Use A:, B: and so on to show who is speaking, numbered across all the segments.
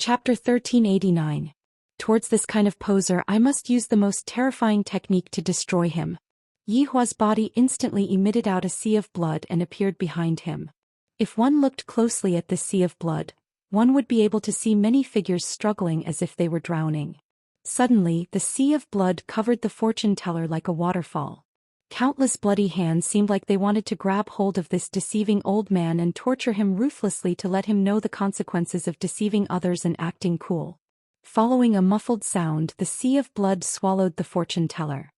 A: Chapter 1389. Towards this kind of poser I must use the most terrifying technique to destroy him. Yihua's body instantly emitted out a sea of blood and appeared behind him. If one looked closely at this sea of blood, one would be able to see many figures struggling as if they were drowning. Suddenly, the sea of blood covered the fortune teller like a waterfall. Countless bloody hands seemed like they wanted to grab hold of this deceiving old man and torture him ruthlessly to let him know the consequences of deceiving others and acting cool. Following a muffled sound, the sea of blood swallowed the fortune teller.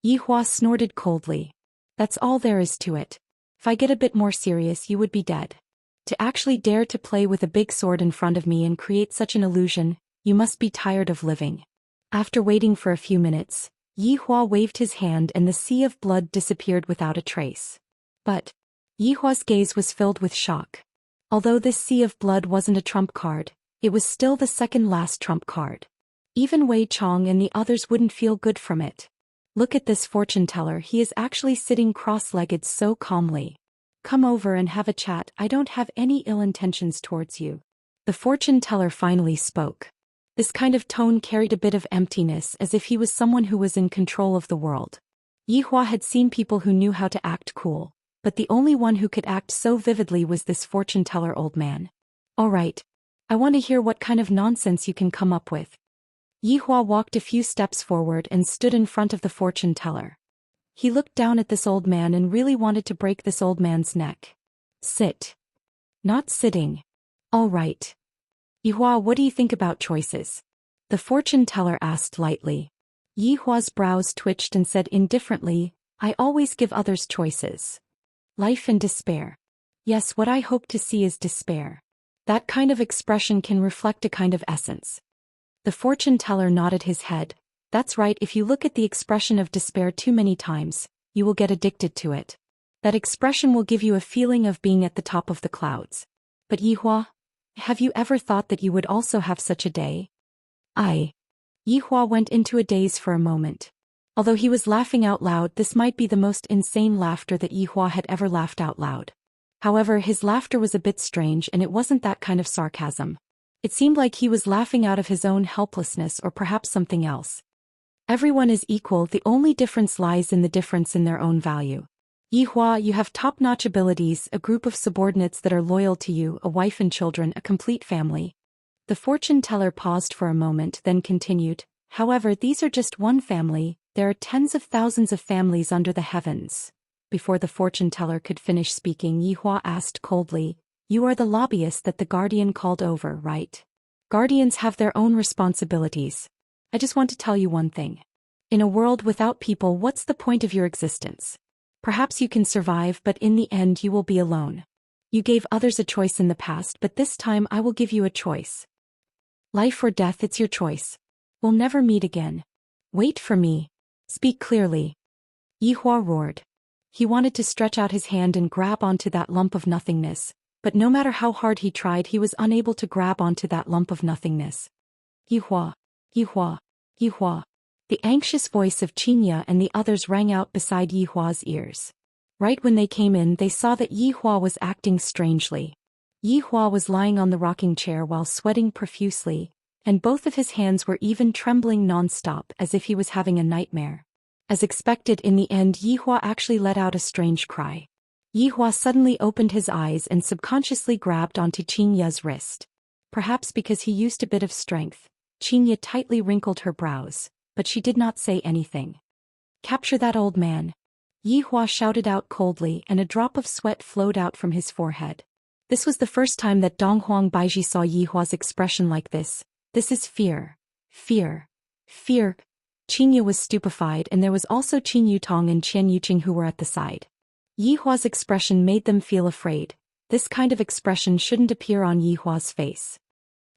A: Yihua snorted coldly. That's all there is to it. If I get a bit more serious, you would be dead. To actually dare to play with a big sword in front of me and create such an illusion, you must be tired of living. After waiting for a few minutes, Yihua waved his hand and the sea of blood disappeared without a trace. But Yihua's gaze was filled with shock. Although this sea of blood wasn't a trump card, it was still the second last trump card. Even Wei Chong and the others wouldn't feel good from it. Look at this fortune teller, he is actually sitting cross-legged so calmly. Come over and have a chat, I don't have any ill intentions towards you. The fortune teller finally spoke. This kind of tone carried a bit of emptiness, as if he was someone who was in control of the world. Yihua had seen people who knew how to act cool, but the only one who could act so vividly was this fortune teller old man. All right. I want to hear what kind of nonsense you can come up with. Yihua walked a few steps forward and stood in front of the fortune teller. He looked down at this old man and really wanted to break this old man's neck. Sit. Not sitting. All right. Yihua, what do you think about choices? The fortune teller asked lightly. Yihua's brows twitched and said indifferently, I always give others choices. Life and despair. Yes, what I hope to see is despair. That kind of expression can reflect a kind of essence. The fortune teller nodded his head. That's right, if you look at the expression of despair too many times, you will get addicted to it. That expression will give you a feeling of being at the top of the clouds. But Yihua, have you ever thought that you would also have such a day? Yihua went into a daze for a moment. Although he was laughing out loud, this might be the most insane laughter that Yihua had ever laughed out loud. However, his laughter was a bit strange and it wasn't that kind of sarcasm. It seemed like he was laughing out of his own helplessness or perhaps something else. Everyone is equal, the only difference lies in the difference in their own value. Yihua, you have top-notch abilities, a group of subordinates that are loyal to you, a wife and children, a complete family. The fortune teller paused for a moment, then continued, however, these are just one family, there are tens of thousands of families under the heavens. Before the fortune teller could finish speaking, Yihua asked coldly, you are the lobbyist that the guardian called over, right? Guardians have their own responsibilities. I just want to tell you one thing. In a world without people, what's the point of your existence? Perhaps you can survive, but in the end you will be alone. You gave others a choice in the past, but this time I will give you a choice. Life or death, it's your choice. We'll never meet again. Wait for me. Speak clearly. Yihua roared. He wanted to stretch out his hand and grab onto that lump of nothingness, but no matter how hard he tried, he was unable to grab onto that lump of nothingness. Yihua, Yihua, Yihua. The anxious voice of Xianxia and the others rang out beside Yihua's ears. Right when they came in, they saw that Yihua was acting strangely. Yihua was lying on the rocking chair while sweating profusely, and both of his hands were even trembling non-stop as if he was having a nightmare. As expected, in the end, Yihua actually let out a strange cry. Yihua suddenly opened his eyes and subconsciously grabbed onto Xianxia's wrist. Perhaps because he used a bit of strength, Xianxia tightly wrinkled her brows, but she did not say anything. Capture that old man. Yihua shouted out coldly, and a drop of sweat flowed out from his forehead. This was the first time that Donghuang Baiji saw Yihua's expression like this. This is fear. Fear. Fear. Xianxia was stupefied, and there was also Qin Yutong and Qian Yuqing who were at the side. Yihua's expression made them feel afraid. This kind of expression shouldn't appear on Yihua's face.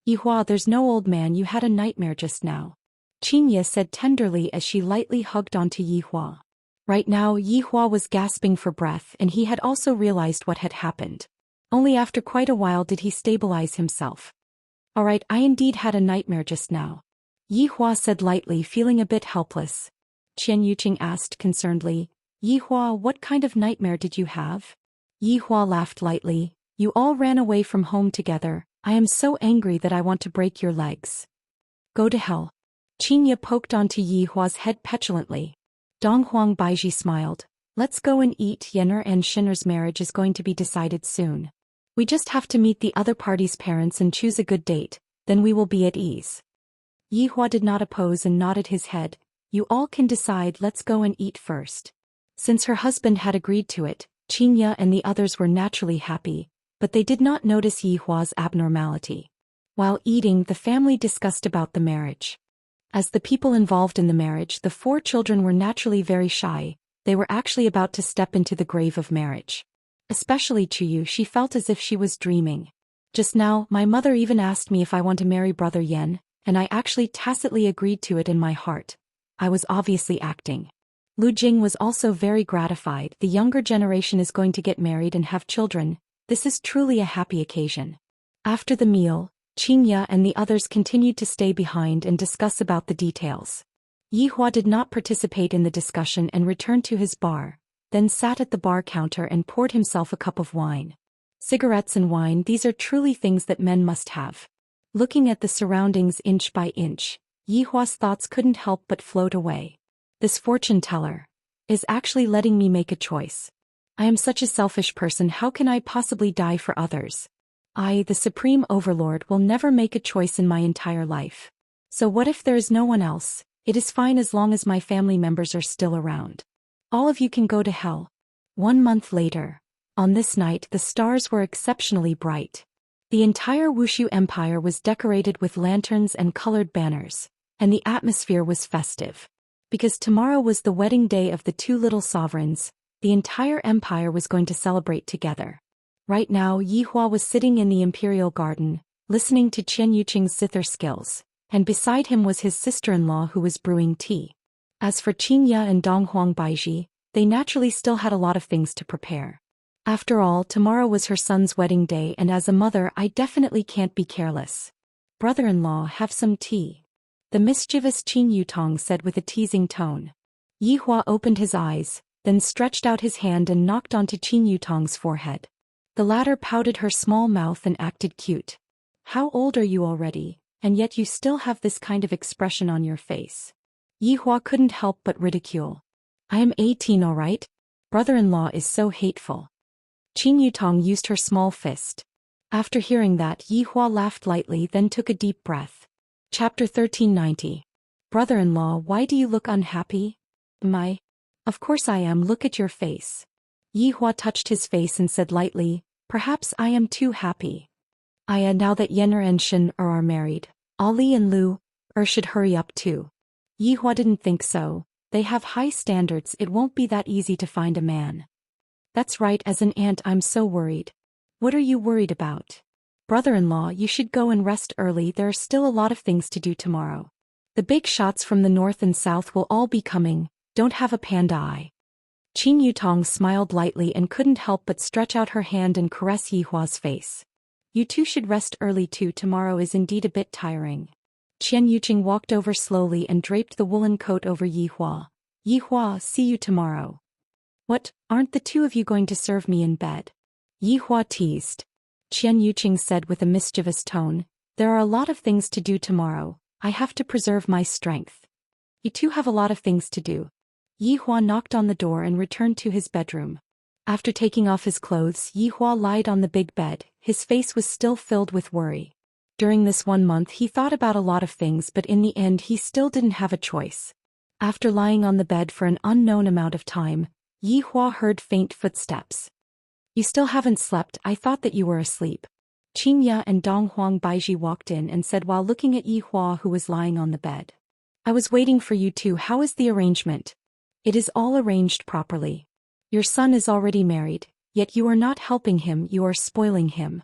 A: Yihua, there's no old man, you had a nightmare just now. Xianxia said tenderly as she lightly hugged onto Yihua. Right now, Yihua was gasping for breath, and he had also realized what had happened. Only after quite a while did he stabilize himself. All right, I indeed had a nightmare just now. Yihua said lightly, feeling a bit helpless. Qian Yuqing asked concernedly, Yihua, what kind of nightmare did you have? Yihua laughed lightly. You all ran away from home together, I am so angry that I want to break your legs. Go to hell. Xianxia poked onto Yi Hua's head petulantly. Dong Huang Baiji smiled. Let's go and eat. Yenner and Shinner's marriage is going to be decided soon. We just have to meet the other party's parents and choose a good date, then we will be at ease. Yi Hua did not oppose and nodded his head. You all can decide, let's go and eat first. Since her husband had agreed to it, Xianxia and the others were naturally happy, but they did not notice Yi Hua's abnormality. While eating, the family discussed about the marriage. As the people involved in the marriage, the 4 children were naturally very shy. They were actually about to step into the grave of marriage. Especially Chuyu, she felt as if she was dreaming. Just now, my mother even asked me if I want to marry Brother Yen, and I actually tacitly agreed to it in my heart. I was obviously acting. Lu Jing was also very gratified. The younger generation is going to get married and have children. This is truly a happy occasion. After the meal, Xianxia and the others continued to stay behind and discuss about the details. Yi Hua did not participate in the discussion and returned to his bar, then sat at the bar counter and poured himself a cup of wine. Cigarettes and wine, these are truly things that men must have. Looking at the surroundings inch by inch, Yi Hua's thoughts couldn't help but float away. This fortune teller is actually letting me make a choice. I am such a selfish person, how can I possibly die for others? I, the Supreme Overlord, will never make a choice in my entire life. So what if there is no one else? It is fine as long as my family members are still around. All of you can go to hell. 1 month later. On this night the stars were exceptionally bright. The entire Wushu Empire was decorated with lanterns and colored banners, and the atmosphere was festive. Because tomorrow was the wedding day of the 2 little sovereigns, the entire empire was going to celebrate together. Right now Yi Hua was sitting in the imperial garden, listening to Qian Yuqing's zither skills, and beside him was his sister-in-law who was brewing tea. As for Xianxia and Dong Huang Baiji, they naturally still had a lot of things to prepare. After all, tomorrow was her son's wedding day, and as a mother I definitely can't be careless. Brother-in-law, have some tea. The mischievous Qin Yutong said with a teasing tone. Yi Hua opened his eyes, then stretched out his hand and knocked onto Qin Yutong's forehead. The latter pouted her small mouth and acted cute. How old are you already, and yet you still have this kind of expression on your face? Yi Hua couldn't help but ridicule. I am 18, all right? Brother-in-law is so hateful. Qin Yutong used her small fist. After hearing that, Yi Hua laughed lightly, then took a deep breath. Chapter 1390. Brother-in-law, why do you look unhappy? Of course I am, look at your face. Yi Hua touched his face and said lightly, perhaps I am too happy. Now that Yenner and Shin are married, Ali and Lu should hurry up too. Yi Hua didn't think so. They have high standards, it won't be that easy to find a man. That's right, as an aunt I'm so worried. What are you worried about? Brother-in-law, you should go and rest early, there are still a lot of things to do tomorrow. The big shots from the north and south will all be coming, don't have a panda eye. Qin Yutong smiled lightly and couldn't help but stretch out her hand and caress Yi Hua's face. You two should rest early too, tomorrow is indeed a bit tiring. Qian Yuqing walked over slowly and draped the woolen coat over Yi Hua. Yi Hua, see you tomorrow. What, aren't the 2 of you going to serve me in bed? Yi Hua teased. Qian Yuqing said with a mischievous tone, there are a lot of things to do tomorrow, I have to preserve my strength. You two have a lot of things to do. Yi Hua knocked on the door and returned to his bedroom. After taking off his clothes, Yi Hua lied on the big bed, his face was still filled with worry. During this 1 month he thought about a lot of things, but in the end he still didn't have a choice. After lying on the bed for an unknown amount of time, Yi Hua heard faint footsteps. You still haven't slept, I thought that you were asleep. Xianxia and Dong Huang Baiji walked in and said while looking at Yi Hua who was lying on the bed. I was waiting for you too, how is the arrangement? It is all arranged properly. Your son is already married, yet you are not helping him, you are spoiling him.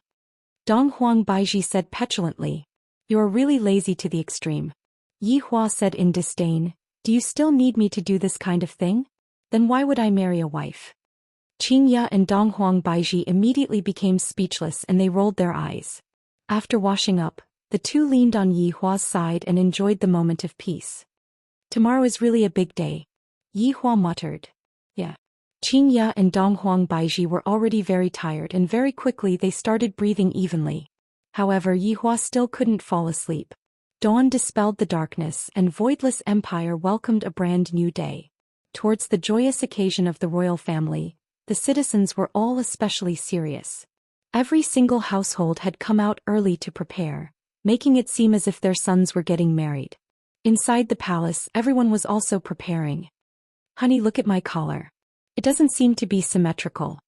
A: Dong Huang Baiji said petulantly. You are really lazy to the extreme. Yi Hua said in disdain, do you still need me to do this kind of thing? Then why would I marry a wife? Xianxia and Dong Huang Baiji immediately became speechless and they rolled their eyes. After washing up, the 2 leaned on Yi Hua's side and enjoyed the moment of peace. Tomorrow is really a big day. Yi Hua muttered. Yeah. Xianxia and Dong Huang Baiji were already very tired and very quickly they started breathing evenly. However, Yihua still couldn't fall asleep. Dawn dispelled the darkness and Voidless Empire welcomed a brand new day. Towards the joyous occasion of the royal family, the citizens were all especially serious. Every single household had come out early to prepare, making it seem as if their sons were getting married. Inside the palace, everyone was also preparing. Honey, look at my collar. It doesn't seem to be symmetrical.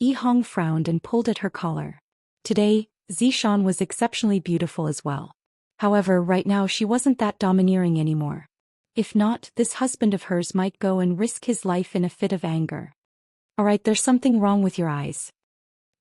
A: Yihong frowned and pulled at her collar. Today, Zishan was exceptionally beautiful as well. However, right now she wasn't that domineering anymore. If not, this husband of hers might go and risk his life in a fit of anger. Alright, there's something wrong with your eyes.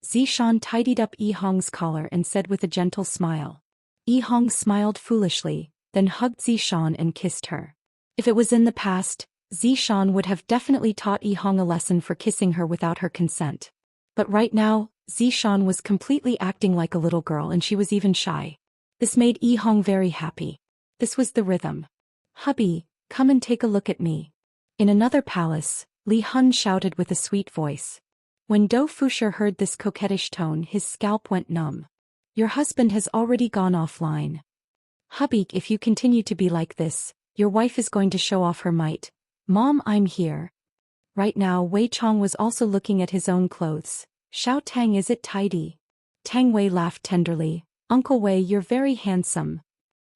A: Zishan tidied up Yihong's collar and said with a gentle smile. Yihong smiled foolishly, then hugged Zishan and kissed her. If it was in the past, Zishan would have definitely taught Yihong a lesson for kissing her without her consent. But right now, Zishan was completely acting like a little girl and she was even shy. This made Yihong very happy. This was the rhythm. Hubby, come and take a look at me. In another palace, Li Hun shouted with a sweet voice. When Do Fusher heard this coquettish tone, his scalp went numb. Your husband has already gone offline. Hubby, if you continue to be like this, your wife is going to show off her might. Mom, I'm here. Right now, Wei Chong was also looking at his own clothes. Xiao Tang, is it tidy? Tang Wei laughed tenderly. Uncle Wei, you're very handsome.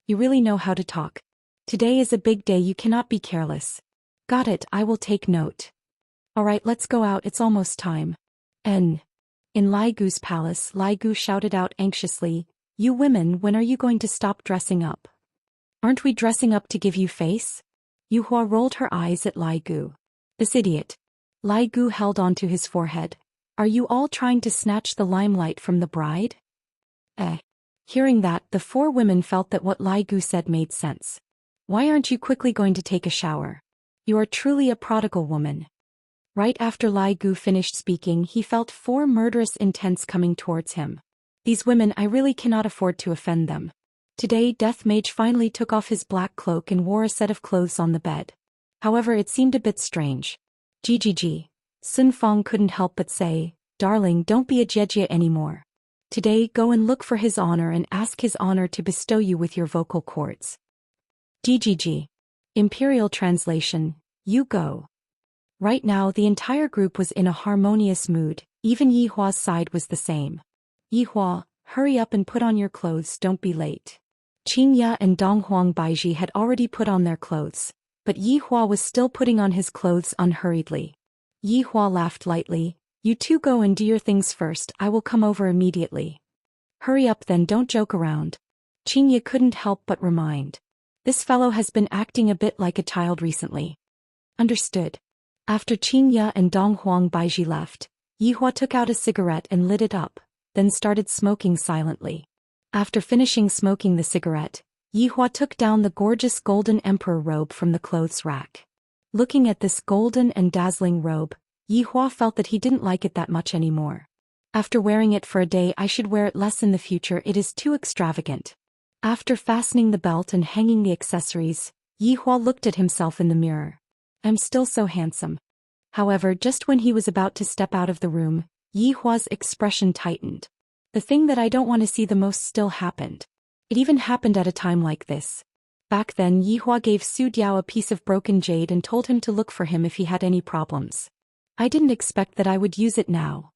A: You really know how to talk. Today is a big day, you cannot be careless. Got it, I will take note. Alright, let's go out, it's almost time. In Lai Gu's palace, Lai Gu shouted out anxiously, You women, when are you going to stop dressing up? Aren't we dressing up to give you face? Yuhua rolled her eyes at Lai Gu. This idiot. Lai Gu held onto his forehead. Are you all trying to snatch the limelight from the bride? Hearing that, the four women felt that what Lai Gu said made sense. Why aren't you quickly going to take a shower? You are truly a prodigal woman. Right after Lai Gu finished speaking, he felt four murderous intents coming towards him. These women, I really cannot afford to offend them. Today, Death Mage finally took off his black cloak and wore a set of clothes on the bed. However, it seemed a bit strange. GGG. Sun Fong couldn't help but say, Darling, don't be a Jejia anymore. Today, go and look for his honor and ask his honor to bestow you with your vocal cords. GGG. Imperial translation, you go. Right now, the entire group was in a harmonious mood, even Yihua's side was the same. Yihua, hurry up and put on your clothes, don't be late. Qingya and Donghuang Baiji had already put on their clothes, but Yihua was still putting on his clothes unhurriedly. Yihua laughed lightly, You two go and do your things first, I will come over immediately. Hurry up then, don't joke around. Qingya couldn't help but remind. This fellow has been acting a bit like a child recently. Understood. After Qingya and Donghuang Baiji left, Yihua took out a cigarette and lit it up, then started smoking silently. After finishing smoking the cigarette, Yihua took down the gorgeous golden emperor robe from the clothes rack. Looking at this golden and dazzling robe, Yihua felt that he didn't like it that much anymore. After wearing it for a day, I should wear it less in the future, it is too extravagant. After fastening the belt and hanging the accessories, Yihua looked at himself in the mirror. I'm still so handsome. However, just when he was about to step out of the room, Yihua's expression tightened. The thing that I don't want to see the most still happened. It even happened at a time like this. Back then, Yihua gave Su Diao a piece of broken jade and told him to look for him if he had any problems. I didn't expect that I would use it now.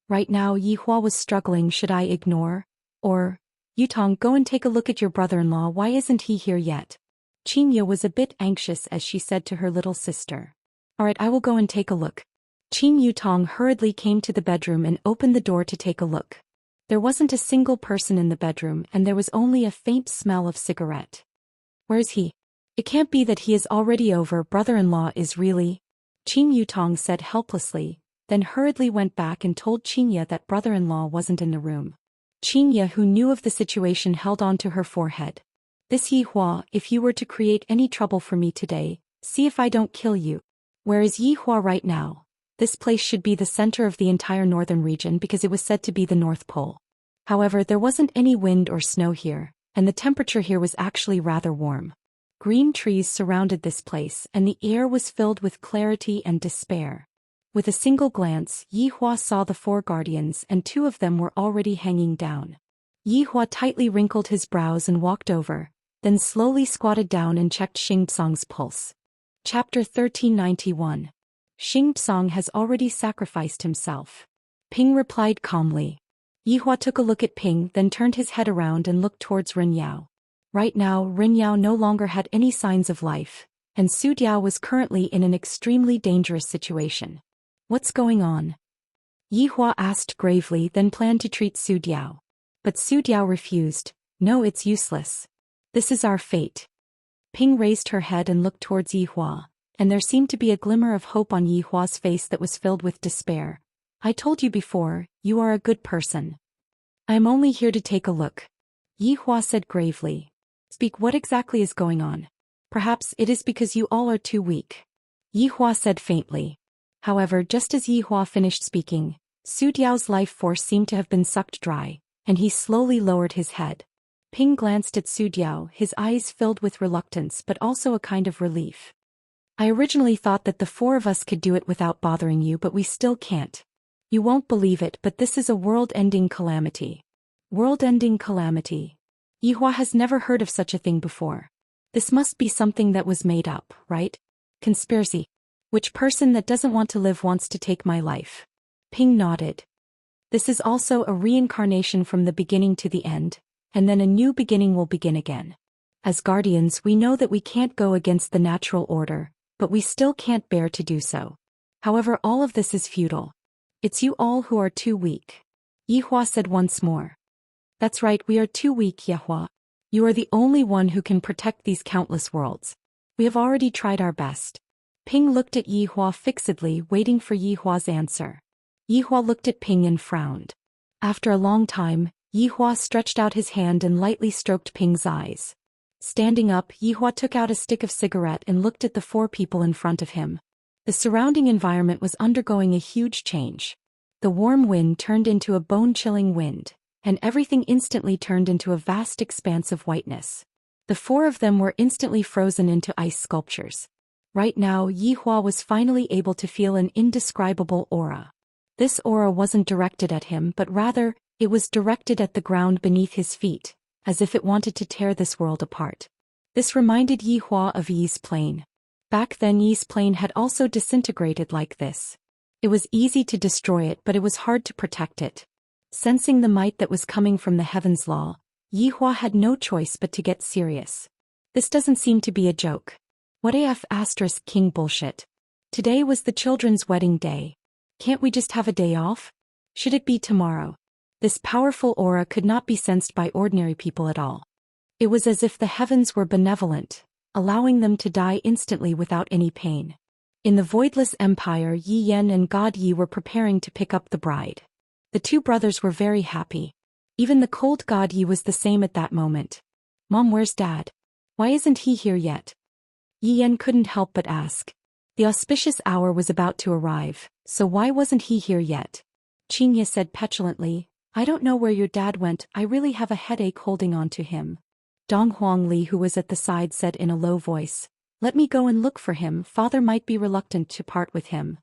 A: Right now, Yihua was struggling, should I ignore? Or, Yutong, go and take a look at your brother-in-law, why isn't he here yet? Qingya was a bit anxious as she said to her little sister. Alright, I will go and take a look. Qing Yutong hurriedly came to the bedroom and opened the door to take a look. There wasn't a single person in the bedroom and there was only a faint smell of cigarette. Where's he? It can't be that he is already over, brother-in-law is really... Qing Yutong said helplessly, then hurriedly went back and told Qingya that brother-in-law wasn't in the room. Qingya, who knew of the situation, held on to her forehead. This Yihua, if you were to create any trouble for me today, see if I don't kill you. Where is Yihua right now? This place should be the center of the entire northern region because it was said to be the North Pole. However, there wasn't any wind or snow here, and the temperature here was actually rather warm. Green trees surrounded this place and the air was filled with clarity and despair. With a single glance, Yihua saw the four guardians and two of them were already hanging down. Yihua tightly wrinkled his brows and walked over, then slowly squatted down and checked Xingtsong's pulse. Chapter 1391. Xingtsong has already sacrificed himself. Ping replied calmly. Yihua took a look at Ping, then turned his head around and looked towards Ren Yao. Right now, Ren Yao no longer had any signs of life, and Su Diao was currently in an extremely dangerous situation. What's going on? Yihua asked gravely, then planned to treat Su Diao. But Su Diao refused. No, it's useless. This is our fate. Ping raised her head and looked towards Yihua, and there seemed to be a glimmer of hope on Yihua's face that was filled with despair. I told you before, you are a good person. I am only here to take a look. Yihua said gravely. Speak, what exactly is going on? Perhaps it is because you all are too weak. Yihua said faintly. However, just as Yihua finished speaking, Su Diao's life force seemed to have been sucked dry, and he slowly lowered his head. Ping glanced at Su Diao, his eyes filled with reluctance but also a kind of relief. I originally thought that the four of us could do it without bothering you, but we still can't. You won't believe it, but this is a world-ending calamity. World-ending calamity. Yihua has never heard of such a thing before. This must be something that was made up, right? Conspiracy. Which person that doesn't want to live wants to take my life? Ping nodded. This is also a reincarnation from the beginning to the end, and then a new beginning will begin again. As guardians, we know that we can't go against the natural order, but we still can't bear to do so. However, all of this is futile. It's you all who are too weak. Yihua said once more. That's right, we are too weak, Yihua. You are the only one who can protect these countless worlds. We have already tried our best. Ping looked at Yihua fixedly, waiting for Yihua's answer. Yihua looked at Ping and frowned. After a long time, Yihua stretched out his hand and lightly stroked Ping's eyes. Standing up, Yihua took out a stick of cigarette and looked at the four people in front of him. The surrounding environment was undergoing a huge change. The warm wind turned into a bone-chilling wind, and everything instantly turned into a vast expanse of whiteness. The four of them were instantly frozen into ice sculptures. Right now, Yihua was finally able to feel an indescribable aura. This aura wasn't directed at him, but rather, it was directed at the ground beneath his feet, as if it wanted to tear this world apart. This reminded Yihua of Yi's plane. Back then, Yi's plane had also disintegrated like this. It was easy to destroy it, but it was hard to protect it. Sensing the might that was coming from the heavens law, Yihua had no choice but to get serious. This doesn't seem to be a joke. What AF * king bullshit. Today was the children's wedding day. Can't we just have a day off? Should it be tomorrow? This powerful aura could not be sensed by ordinary people at all. It was as if the heavens were benevolent, allowing them to die instantly without any pain. In the voidless empire, Yi Yan and God Yi were preparing to pick up the bride. The two brothers were very happy. Even the cold God Yi was the same at that moment. Mom, where's Dad? Why isn't he here yet? Yi Yan couldn't help but ask. The auspicious hour was about to arrive, so why wasn't he here yet? Xianxia said petulantly, I don't know where your dad went, I really have a headache holding on to him. Dong Huangli, who was at the side, said in a low voice, let me go and look for him, father might be reluctant to part with him.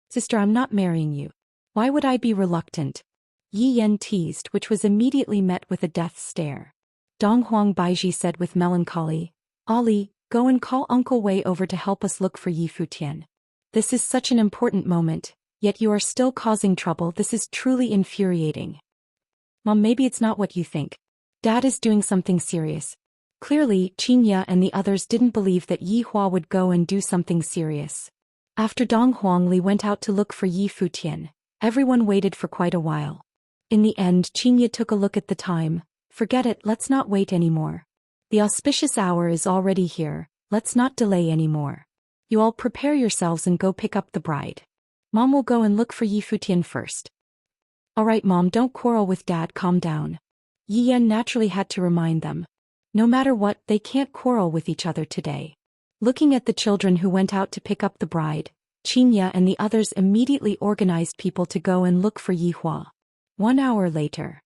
A: Sister, I'm not marrying you. Why would I be reluctant? Yi Yan teased, which was immediately met with a death stare. Dong Huang Baiji said with melancholy, Ali, go and call Uncle Wei over to help us look for Yi Futian. This is such an important moment, yet you are still causing trouble. This is truly infuriating. Mom, maybe it's not what you think. Dad is doing something serious. Clearly, Xianxia and the others didn't believe that Yihua would go and do something serious. After Dong Huangli went out to look for Yi Futian, everyone waited for quite a while. In the end, Xianxia took a look at the time. Forget it, let's not wait anymore. The auspicious hour is already here, let's not delay anymore. You all prepare yourselves and go pick up the bride. Mom will go and look for Yi Futian first. Alright Mom, don't quarrel with Dad, calm down. Yi Yan naturally had to remind them. No matter what, they can't quarrel with each other today. Looking at the children who went out to pick up the bride, Xianxia and the others immediately organized people to go and look for Yihua. 1 hour later.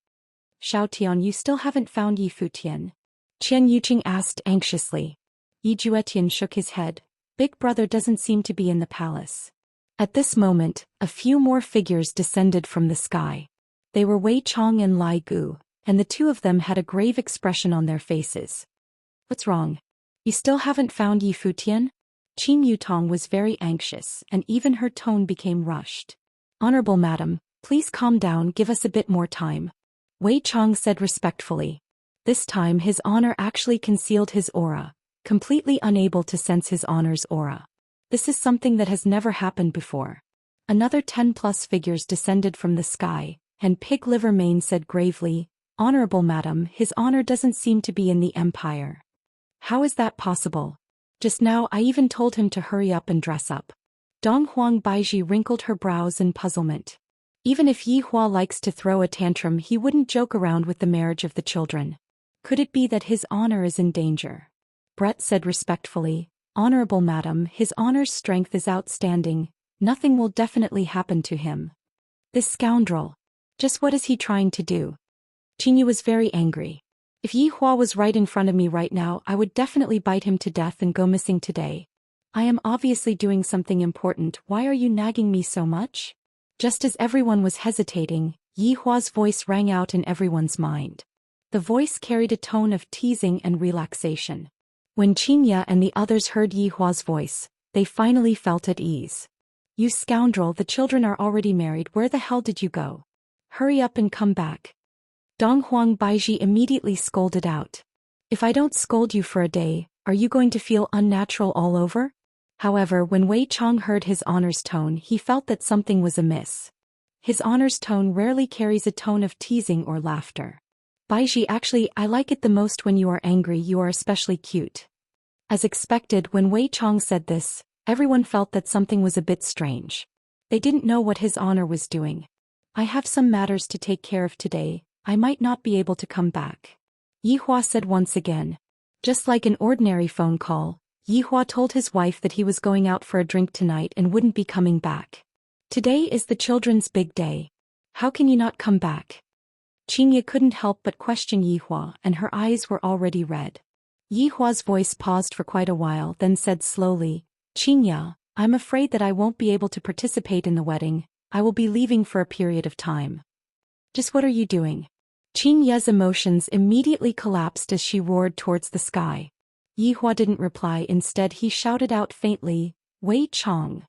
A: Xiaotian, you still haven't found Yi Futian? Qian Yuqing asked anxiously. Yi Juetian shook his head. Big brother doesn't seem to be in the palace. At this moment, a few more figures descended from the sky. They were Wei Chong and Lai Gu, and the two of them had a grave expression on their faces. What's wrong? You still haven't found Yi Futian? Qin Yutong was very anxious, and even her tone became rushed. Honorable Madam, please calm down, give us a bit more time. Wei Chong said respectfully. This time his honor actually concealed his aura, completely unable to sense his honor's aura. This is something that has never happened before. Another 10+ figures descended from the sky, and Pig Liver Mane said gravely, Honorable Madam, his honor doesn't seem to be in the Empire. How is that possible? Just now I even told him to hurry up and dress up. Dong Huang Baiji wrinkled her brows in puzzlement. Even if Yi Hua likes to throw a tantrum, he wouldn't joke around with the marriage of the children. Could it be that his honor is in danger? Brett said respectfully, Honorable Madam, his honor's strength is outstanding. Nothing will definitely happen to him. This scoundrel. Just what is he trying to do? Qingyu was very angry. If Yi Hua was right in front of me right now, I would definitely bite him to death and go missing today. I am obviously doing something important, why are you nagging me so much? Just as everyone was hesitating, Yi Hua's voice rang out in everyone's mind. The voice carried a tone of teasing and relaxation. When Qingya and the others heard Yi Hua's voice, they finally felt at ease. You scoundrel, the children are already married, where the hell did you go? Hurry up and come back. Dong Huang Baiji immediately scolded out. If I don't scold you for a day, are you going to feel unnatural all over? However, when Wei Chong heard his honor's tone, he felt that something was amiss. His honor's tone rarely carries a tone of teasing or laughter. Baiji, actually, I like it the most when you are angry, you are especially cute. As expected, when Wei Chong said this, everyone felt that something was a bit strange. They didn't know what his honor was doing. I have some matters to take care of today. I might not be able to come back. Yi Hua said once again. Just like an ordinary phone call, Yi Hua told his wife that he was going out for a drink tonight and wouldn't be coming back. Today is the children's big day. How can you not come back? Qingye couldn't help but question Yi Hua, and her eyes were already red. Yi Hua's voice paused for quite a while, then said slowly, Qingye, I'm afraid that I won't be able to participate in the wedding. I will be leaving for a period of time. Just what are you doing? Qingye's emotions immediately collapsed as she roared towards the sky. Yi Hua didn't reply, instead he shouted out faintly, Wei Chong.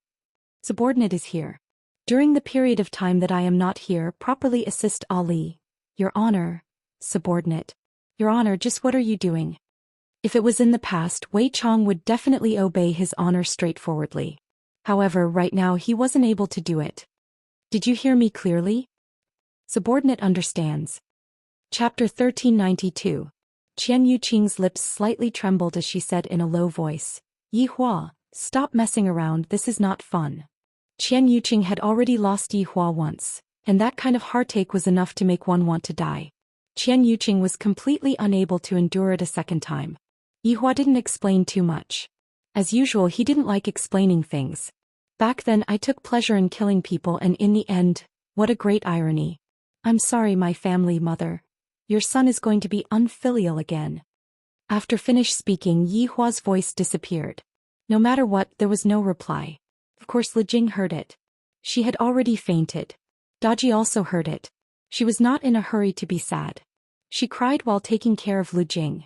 A: Subordinate is here. During the period of time that I am not here, properly assist Ali. Your Honor. Subordinate. Your Honor, just what are you doing? If it was in the past, Wei Chong would definitely obey his honor straightforwardly. However, right now he wasn't able to do it. Did you hear me clearly? Subordinate understands. Chapter 1392. Qian Yuqing's lips slightly trembled as she said in a low voice, Yi Hua, stop messing around, this is not fun. Qian Yuqing had already lost Yi Hua once, and that kind of heartache was enough to make one want to die. Qian Yuqing was completely unable to endure it a second time. Yi Hua didn't explain too much. As usual, he didn't like explaining things. Back then I took pleasure in killing people, and in the end, what a great irony. I'm sorry, my family mother. Your son is going to be unfilial again. After finished speaking, Yi Hua's voice disappeared. No matter what, there was no reply. Of course Li Jing heard it. She had already fainted. Daji also heard it. She was not in a hurry to be sad. She cried while taking care of Li Jing.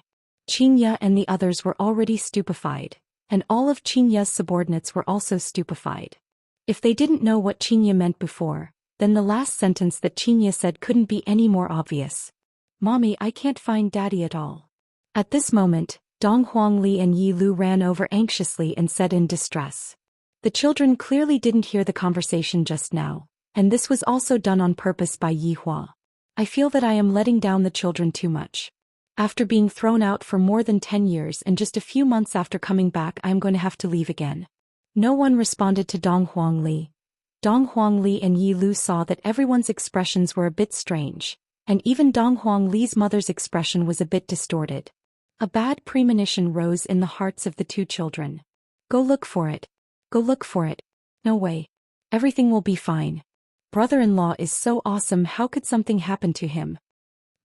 A: Qingye and the others were already stupefied, and all of Qingye's subordinates were also stupefied. If they didn't know what Qingye meant before, then the last sentence that Qingye said couldn't be any more obvious. Mommy, I can't find Daddy at all. At this moment, Dong Huangli and Yi Lu ran over anxiously and said in distress. The children clearly didn't hear the conversation just now, and this was also done on purpose by Yi Hua. I feel that I am letting down the children too much. After being thrown out for more than 10 years and just a few months after coming back, I am going to have to leave again. No one responded to Dong Huangli. Dong Huangli and Yi Lu saw that everyone's expressions were a bit strange, and even Dong Huangli's mother's expression was a bit distorted. A bad premonition rose in the hearts of the two children. Go look for it. Go look for it. No way. Everything will be fine. Brother-in-law is so awesome, how could something happen to him?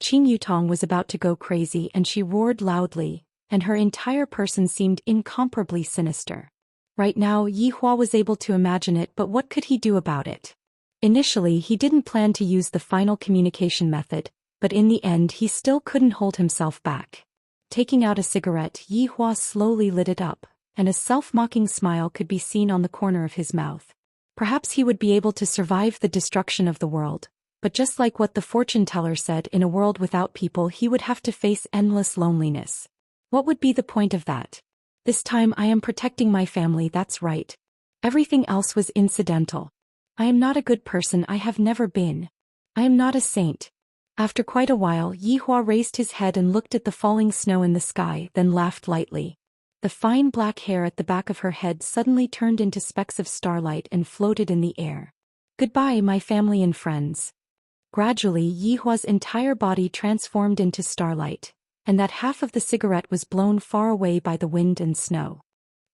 A: Qing Yutong was about to go crazy and she roared loudly, and her entire person seemed incomparably sinister. Right now Yi Hua was able to imagine it, but what could he do about it? Initially he didn't plan to use the final communication method, But in the end he still couldn't hold himself back. Taking out a cigarette, Yi Hua slowly lit it up, and a self-mocking smile could be seen on the corner of his mouth. Perhaps he would be able to survive the destruction of the world, but just like what the fortune teller said, in a world without people he would have to face endless loneliness. What would be the point of that? This time I am protecting my family, that's right. Everything else was incidental. I am not a good person, I have never been. I am not a saint. After quite a while, Yi Hua raised his head and looked at the falling snow in the sky, then laughed lightly. The fine black hair at the back of her head suddenly turned into specks of starlight and floated in the air. Goodbye, my family and friends. Gradually, Yi Hua's entire body transformed into starlight, and that half of the cigarette was blown far away by the wind and snow.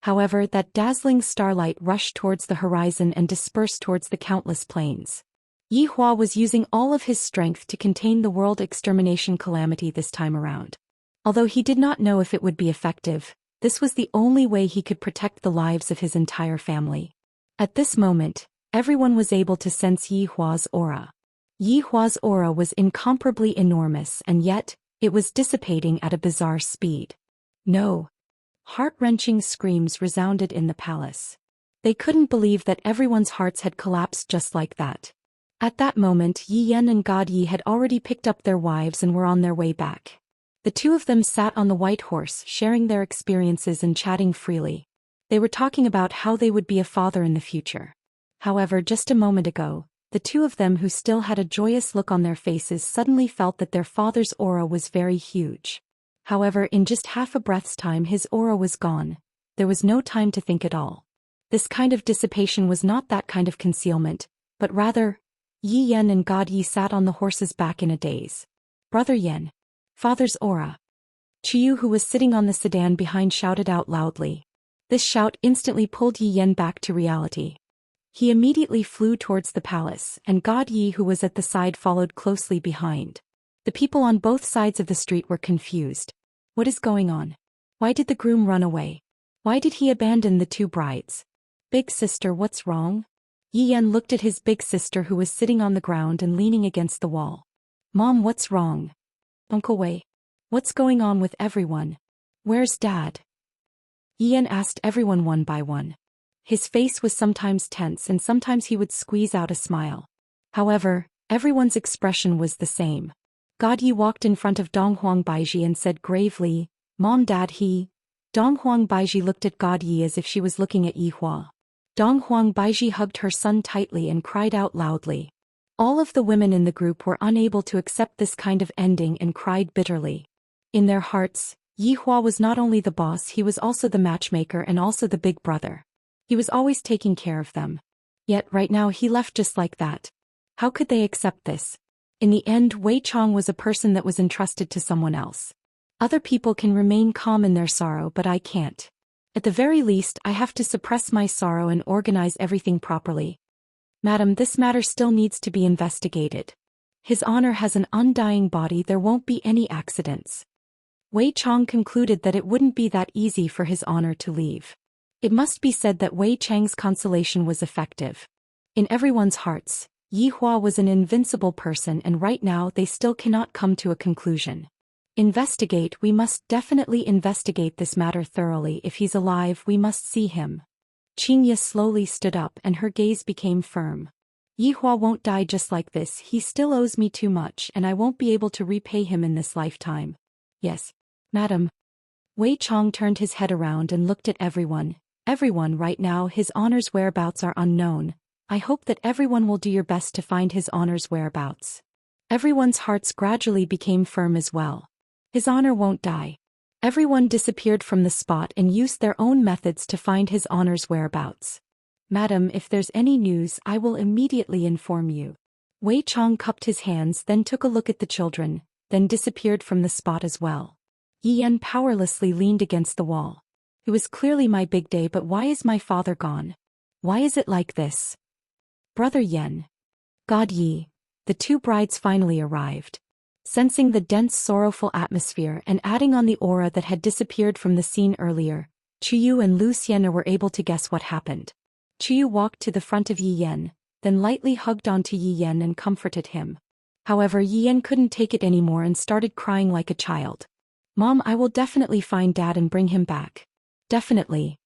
A: However, that dazzling starlight rushed towards the horizon and dispersed towards the countless plains. Yi Hua was using all of his strength to contain the world extermination calamity this time around. Although he did not know if it would be effective, this was the only way he could protect the lives of his entire family. At this moment, everyone was able to sense Yi Hua's aura. Yi Hua's aura was incomparably enormous, and yet, it was dissipating at a bizarre speed. No! Heart-wrenching screams resounded in the palace. They couldn't believe that everyone's hearts had collapsed just like that. At that moment, Yi Yan and God Yi had already picked up their wives and were on their way back. The two of them sat on the white horse, sharing their experiences and chatting freely. They were talking about how they would be a father in the future. However, just a moment ago, the two of them who still had a joyous look on their faces suddenly felt that their father's aura was very huge. However, in just half a breath's time his aura was gone. There was no time to think at all. This kind of dissipation was not that kind of concealment, but rather, Yi Yan and God Yi sat on the horse's back in a daze. Brother Yan. Father's aura. Chiyu, who was sitting on the sedan behind, shouted out loudly. This shout instantly pulled Yi Yan back to reality. He immediately flew towards the palace, and God Yi, who was at the side, followed closely behind. The people on both sides of the street were confused. What is going on? Why did the groom run away? Why did he abandon the two brides? Big sister, what's wrong? Yi Yan looked at his big sister, who was sitting on the ground and leaning against the wall. Mom, what's wrong? Uncle Wei. What's going on with everyone? Where's Dad? Yi Yan asked everyone one by one. His face was sometimes tense and sometimes he would squeeze out a smile. However, everyone's expression was the same. God Yi walked in front of Donghuang Baiji and said gravely, Mom, Dad, he. Donghuang Baiji looked at God Yi as if she was looking at Yi Hua. Donghuang Baiji hugged her son tightly and cried out loudly. All of the women in the group were unable to accept this kind of ending and cried bitterly. In their hearts, Yi Hua was not only the boss, he was also the matchmaker and also the big brother. He was always taking care of them. Yet right now he left just like that. How could they accept this? In the end, Wei Chong was a person that was entrusted to someone else. Other people can remain calm in their sorrow, but I can't. At the very least, I have to suppress my sorrow and organize everything properly. Madam, this matter still needs to be investigated. His honor has an undying body, there won't be any accidents. Wei Chong concluded that it wouldn't be that easy for his honor to leave. It must be said that Wei Chang's consolation was effective. In everyone's hearts, Yi Hua was an invincible person, and right now they still cannot come to a conclusion. Investigate, we must definitely investigate this matter thoroughly. If he's alive, we must see him. Qingye slowly stood up and her gaze became firm. Yi Hua won't die just like this, he still owes me too much and I won't be able to repay him in this lifetime. Yes, madam. Wei Chong turned his head around and looked at everyone. Everyone, right now his honor's whereabouts are unknown. I hope that everyone will do your best to find his honor's whereabouts. Everyone's hearts gradually became firm as well. His honor won't die. Everyone disappeared from the spot and used their own methods to find his honor's whereabouts. Madam, if there's any news, I will immediately inform you. Wei Chong cupped his hands, then took a look at the children, then disappeared from the spot as well. Yi Yan powerlessly leaned against the wall. It was clearly my big day, but why is my father gone? Why is it like this? Brother Yan. God Yi. The two brides finally arrived. Sensing the dense, sorrowful atmosphere and adding on the aura that had disappeared from the scene earlier, Chiyu and Zhou Xian were able to guess what happened. Chiyu walked to the front of Yi Yan, then lightly hugged onto Yi Yan and comforted him. However, Yi Yan couldn't take it anymore and started crying like a child. Mom, I will definitely find Dad and bring him back. Definitely.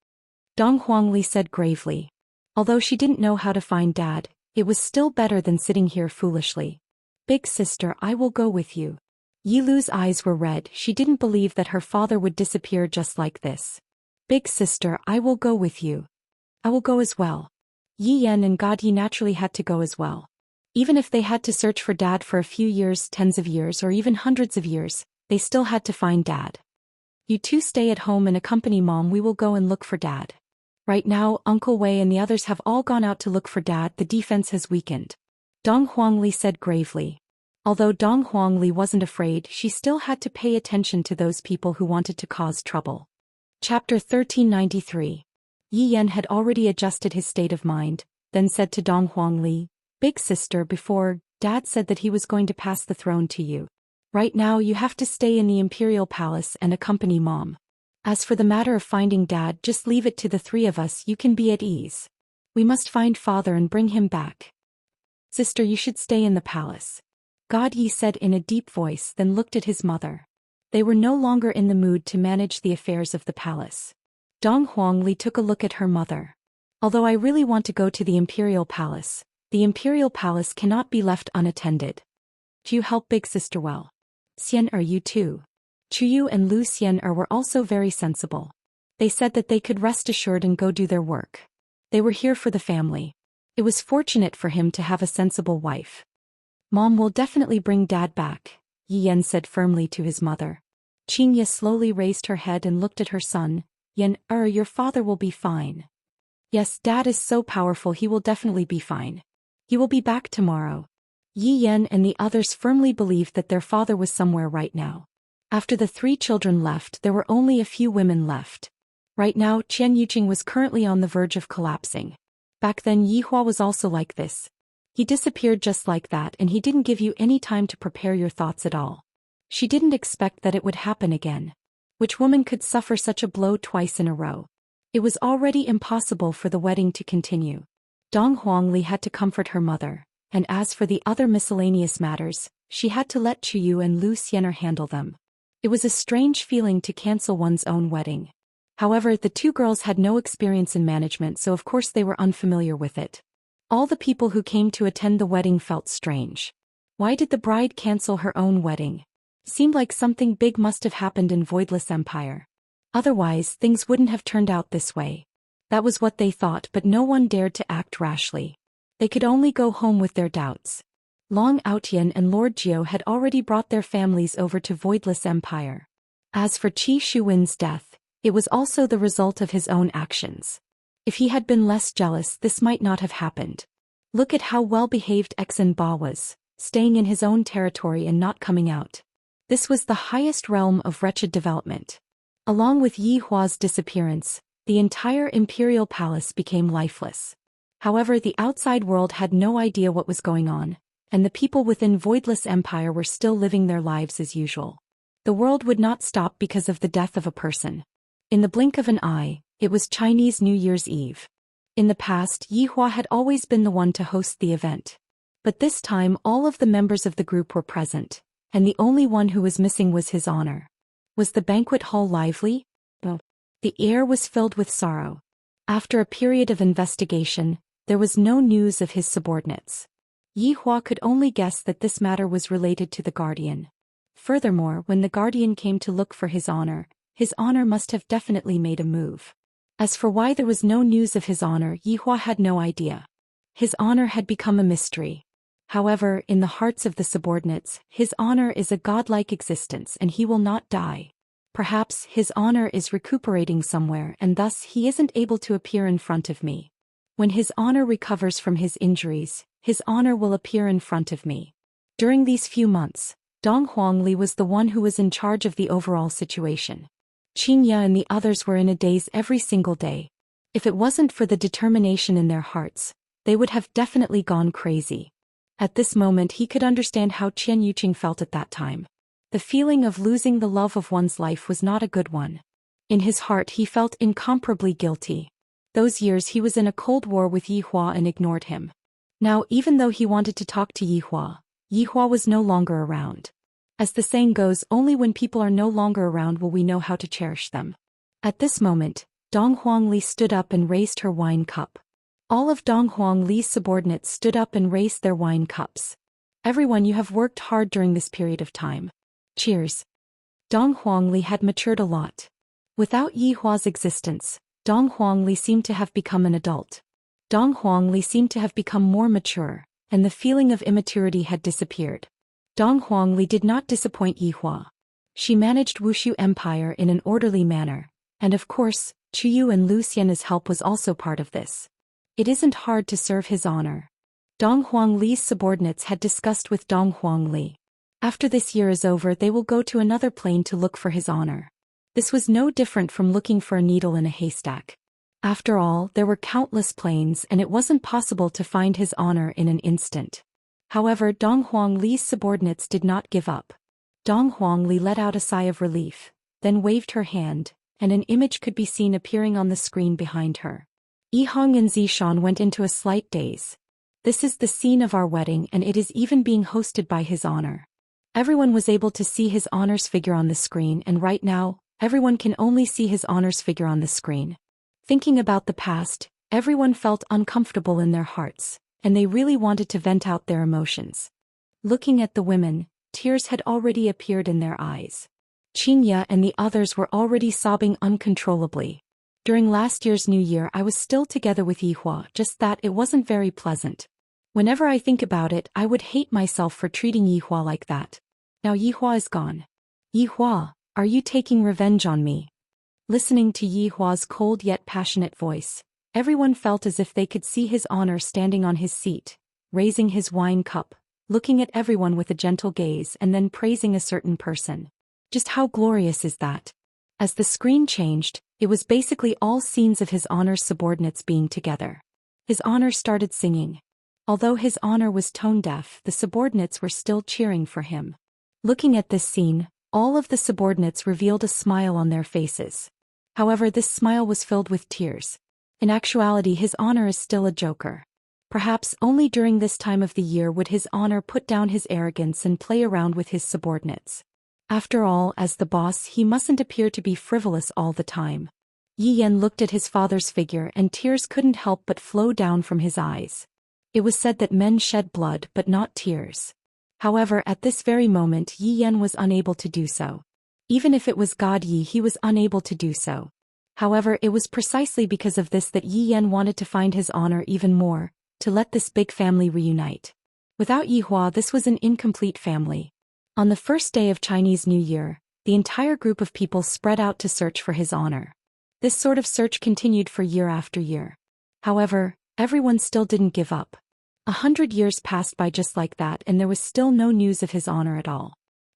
A: Dong Huangli said gravely. Although she didn't know how to find Dad, it was still better than sitting here foolishly. Big sister, I will go with you. Yi Lu's eyes were red. She didn't believe that her father would disappear just like this. Big sister, I will go with you. I will go as well. Yi Yan and God Yi naturally had to go as well. Even if they had to search for Dad for a few years, tens of years, or even hundreds of years, they still had to find Dad. You two stay at home and accompany Mom. We will go and look for Dad. Right now, Uncle Wei and the others have all gone out to look for Dad. The defense has weakened. Dong Huangli said gravely. Although Dong Huangli wasn't afraid, she still had to pay attention to those people who wanted to cause trouble. Chapter 1393. Yi Yan had already adjusted his state of mind, then said to Dong Huangli, Big sister, before, Dad said that he was going to pass the throne to you. Right now you have to stay in the Imperial Palace and accompany Mom. As for the matter of finding Dad, just leave it to the three of us. You can be at ease. We must find Father and bring him back. Sister, you should stay in the palace. God Yi said in a deep voice, then looked at his mother. They were no longer in the mood to manage the affairs of the palace. Dong Huangli took a look at her mother. Although I really want to go to the Imperial Palace cannot be left unattended. Do you help big sister well? Xian, are you too? Chuyu and Lu Xian were also very sensible. They said that they could rest assured and go do their work. They were here for the family. It was fortunate for him to have a sensible wife. Mom will definitely bring Dad back, Yi Yan said firmly to his mother. Xianxia slowly raised her head and looked at her son. Yan, your father will be fine. Yes, Dad is so powerful, he will definitely be fine. He will be back tomorrow. Yi Yan and the others firmly believed that their father was somewhere right now. After the three children left, there were only a few women left. Right now, Qian Yuqing was currently on the verge of collapsing. Back then, Yi Hua was also like this. He disappeared just like that, and he didn't give you any time to prepare your thoughts at all. She didn't expect that it would happen again. Which woman could suffer such a blow twice in a row? It was already impossible for the wedding to continue. Dong Huangli had to comfort her mother, and as for the other miscellaneous matters, she had to let Chuyu and Lu Xian handle them. It was a strange feeling to cancel one's own wedding. However, the two girls had no experience in management, so of course they were unfamiliar with it. All the people who came to attend the wedding felt strange. Why did the bride cancel her own wedding? Seemed like something big must have happened in Voidless Empire. Otherwise, things wouldn't have turned out this way. That was what they thought, but no one dared to act rashly. They could only go home with their doubts. Long Outian and Lord Jiu had already brought their families over to Voidless Empire. As for Qi Shuwen's death, it was also the result of his own actions. If he had been less jealous, this might not have happened. Look at how well-behaved Exen Ba was, staying in his own territory and not coming out. This was the highest realm of wretched development. Along with Yi Hua's disappearance, the entire Imperial Palace became lifeless. However, the outside world had no idea what was going on, and the people within Voidless Empire were still living their lives as usual. The world would not stop because of the death of a person. In the blink of an eye, it was Chinese New Year's Eve. In the past, Yi Hua had always been the one to host the event. But this time all of the members of the group were present, and the only one who was missing was his honor. Was the banquet hall lively? No. The air was filled with sorrow. After a period of investigation, there was no news of his subordinates. Yi Hua could only guess that this matter was related to the Guardian. Furthermore, when the Guardian came to look for his honor must have definitely made a move. As for why there was no news of his honor, Yi Hua had no idea. His honor had become a mystery. However, in the hearts of the subordinates, his honor is a godlike existence and he will not die. Perhaps his honor is recuperating somewhere and thus he isn't able to appear in front of me. When his honor recovers from his injuries, his honor will appear in front of me. During these few months, Dong Huangli was the one who was in charge of the overall situation. Xianxia and the others were in a daze every single day. If it wasn't for the determination in their hearts, they would have definitely gone crazy. At this moment he could understand how Qian Yuqing felt at that time. The feeling of losing the love of one's life was not a good one. In his heart he felt incomparably guilty. Those years he was in a cold war with Yi Hua and ignored him. Now even though he wanted to talk to Yi Hua, Yihua was no longer around. As the saying goes, only when people are no longer around will we know how to cherish them. At this moment, Dong Huangli stood up and raised her wine cup. All of Dong Huangli's subordinates stood up and raised their wine cups. Everyone, you have worked hard during this period of time. Cheers. Dong Huangli had matured a lot. Without Yihua's existence, Dong Huangli seemed to have become an adult. Dong Huangli seemed to have become more mature, and the feeling of immaturity had disappeared. Dong Huangli did not disappoint Yihua. She managed Wuxia Empire in an orderly manner, and of course, Chuyu and Zhou Xian's help was also part of this. It isn't hard to serve his honor. Dong Huangli's subordinates had discussed with Dong Huangli. After this year is over, they will go to another plane to look for his honor. This was no different from looking for a needle in a haystack. After all, there were countless planes and it wasn't possible to find his honor in an instant. However, Dong Huangli's subordinates did not give up. Dong Huangli let out a sigh of relief, then waved her hand, and an image could be seen appearing on the screen behind her. Yihong and Zishan went into a slight daze. This is the scene of our wedding and it is even being hosted by his honor. Everyone was able to see his honor's figure on the screen, and right now, everyone can only see his honor's figure on the screen. Thinking about the past, everyone felt uncomfortable in their hearts, and they really wanted to vent out their emotions. Looking at the women, tears had already appeared in their eyes. Xianxia and the others were already sobbing uncontrollably. During last year's New Year I was still together with Yihua, just that it wasn't very pleasant. Whenever I think about it, I would hate myself for treating Yihua like that. Now Yihua is gone. Yihua, are you taking revenge on me? Listening to Yihua's cold yet passionate voice, everyone felt as if they could see his honor standing on his seat, raising his wine cup, looking at everyone with a gentle gaze and then praising a certain person. Just how glorious is that? As the screen changed, it was basically all scenes of his honor's subordinates being together. His honor started singing. Although his honor was tone-deaf, the subordinates were still cheering for him. Looking at this scene, all of the subordinates revealed a smile on their faces. However, this smile was filled with tears. In actuality, his honor is still a joker. Perhaps only during this time of the year would his honor put down his arrogance and play around with his subordinates. After all, as the boss, he mustn't appear to be frivolous all the time. Yi Yan looked at his father's figure and tears couldn't help but flow down from his eyes. It was said that men shed blood but not tears. However, at this very moment Yi Yan was unable to do so. Even if it was God Yi, he was unable to do so. However, it was precisely because of this that Yi Yan wanted to find his honor even more, to let this big family reunite. Without Yihua, this was an incomplete family. On the first day of Chinese New Year, the entire group of people spread out to search for his honor. This sort of search continued for year after year. However, everyone still didn't give up. 100 years passed by just like that and there was still no news of his honor at all.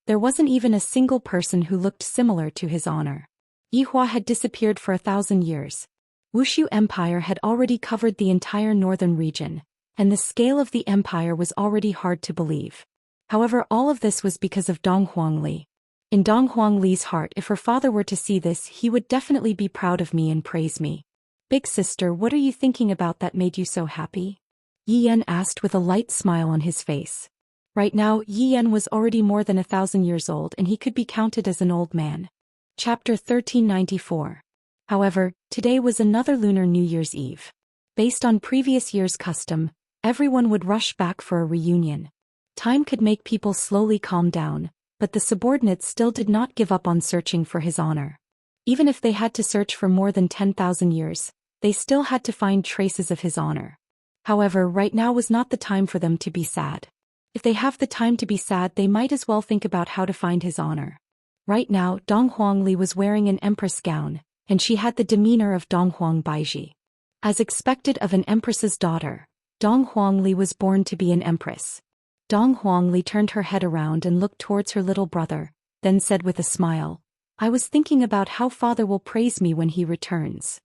A: There wasn't even a single person who looked similar to his honor. Yihua had disappeared for 1,000 years. Wuxia Empire had already covered the entire northern region, and the scale of the empire was already hard to believe. However, all of this was because of Dong Huangli. In Dong Huangli's heart, if her father were to see this, he would definitely be proud of me and praise me. Big sister, what are you thinking about that made you so happy? Yi Yan asked with a light smile on his face. Right now, Yi Yan was already more than 1,000 years old and he could be counted as an old man. Chapter 1394. However, today was another Lunar New Year's Eve. Based on previous year's custom, everyone would rush back for a reunion. Time could make people slowly calm down, but the subordinates still did not give up on searching for his honor. Even if they had to search for more than 10,000 years, they still had to find traces of his honor. However, right now was not the time for them to be sad. If they have the time to be sad, they might as well think about how to find his honor. Right now, Dong Huangli was wearing an empress gown, and she had the demeanor of Dong Huang Baiji. As expected of an empress's daughter, Dong Huangli was born to be an empress. Dong Huangli turned her head around and looked towards her little brother, then said with a smile, "I was thinking about how father will praise me when he returns."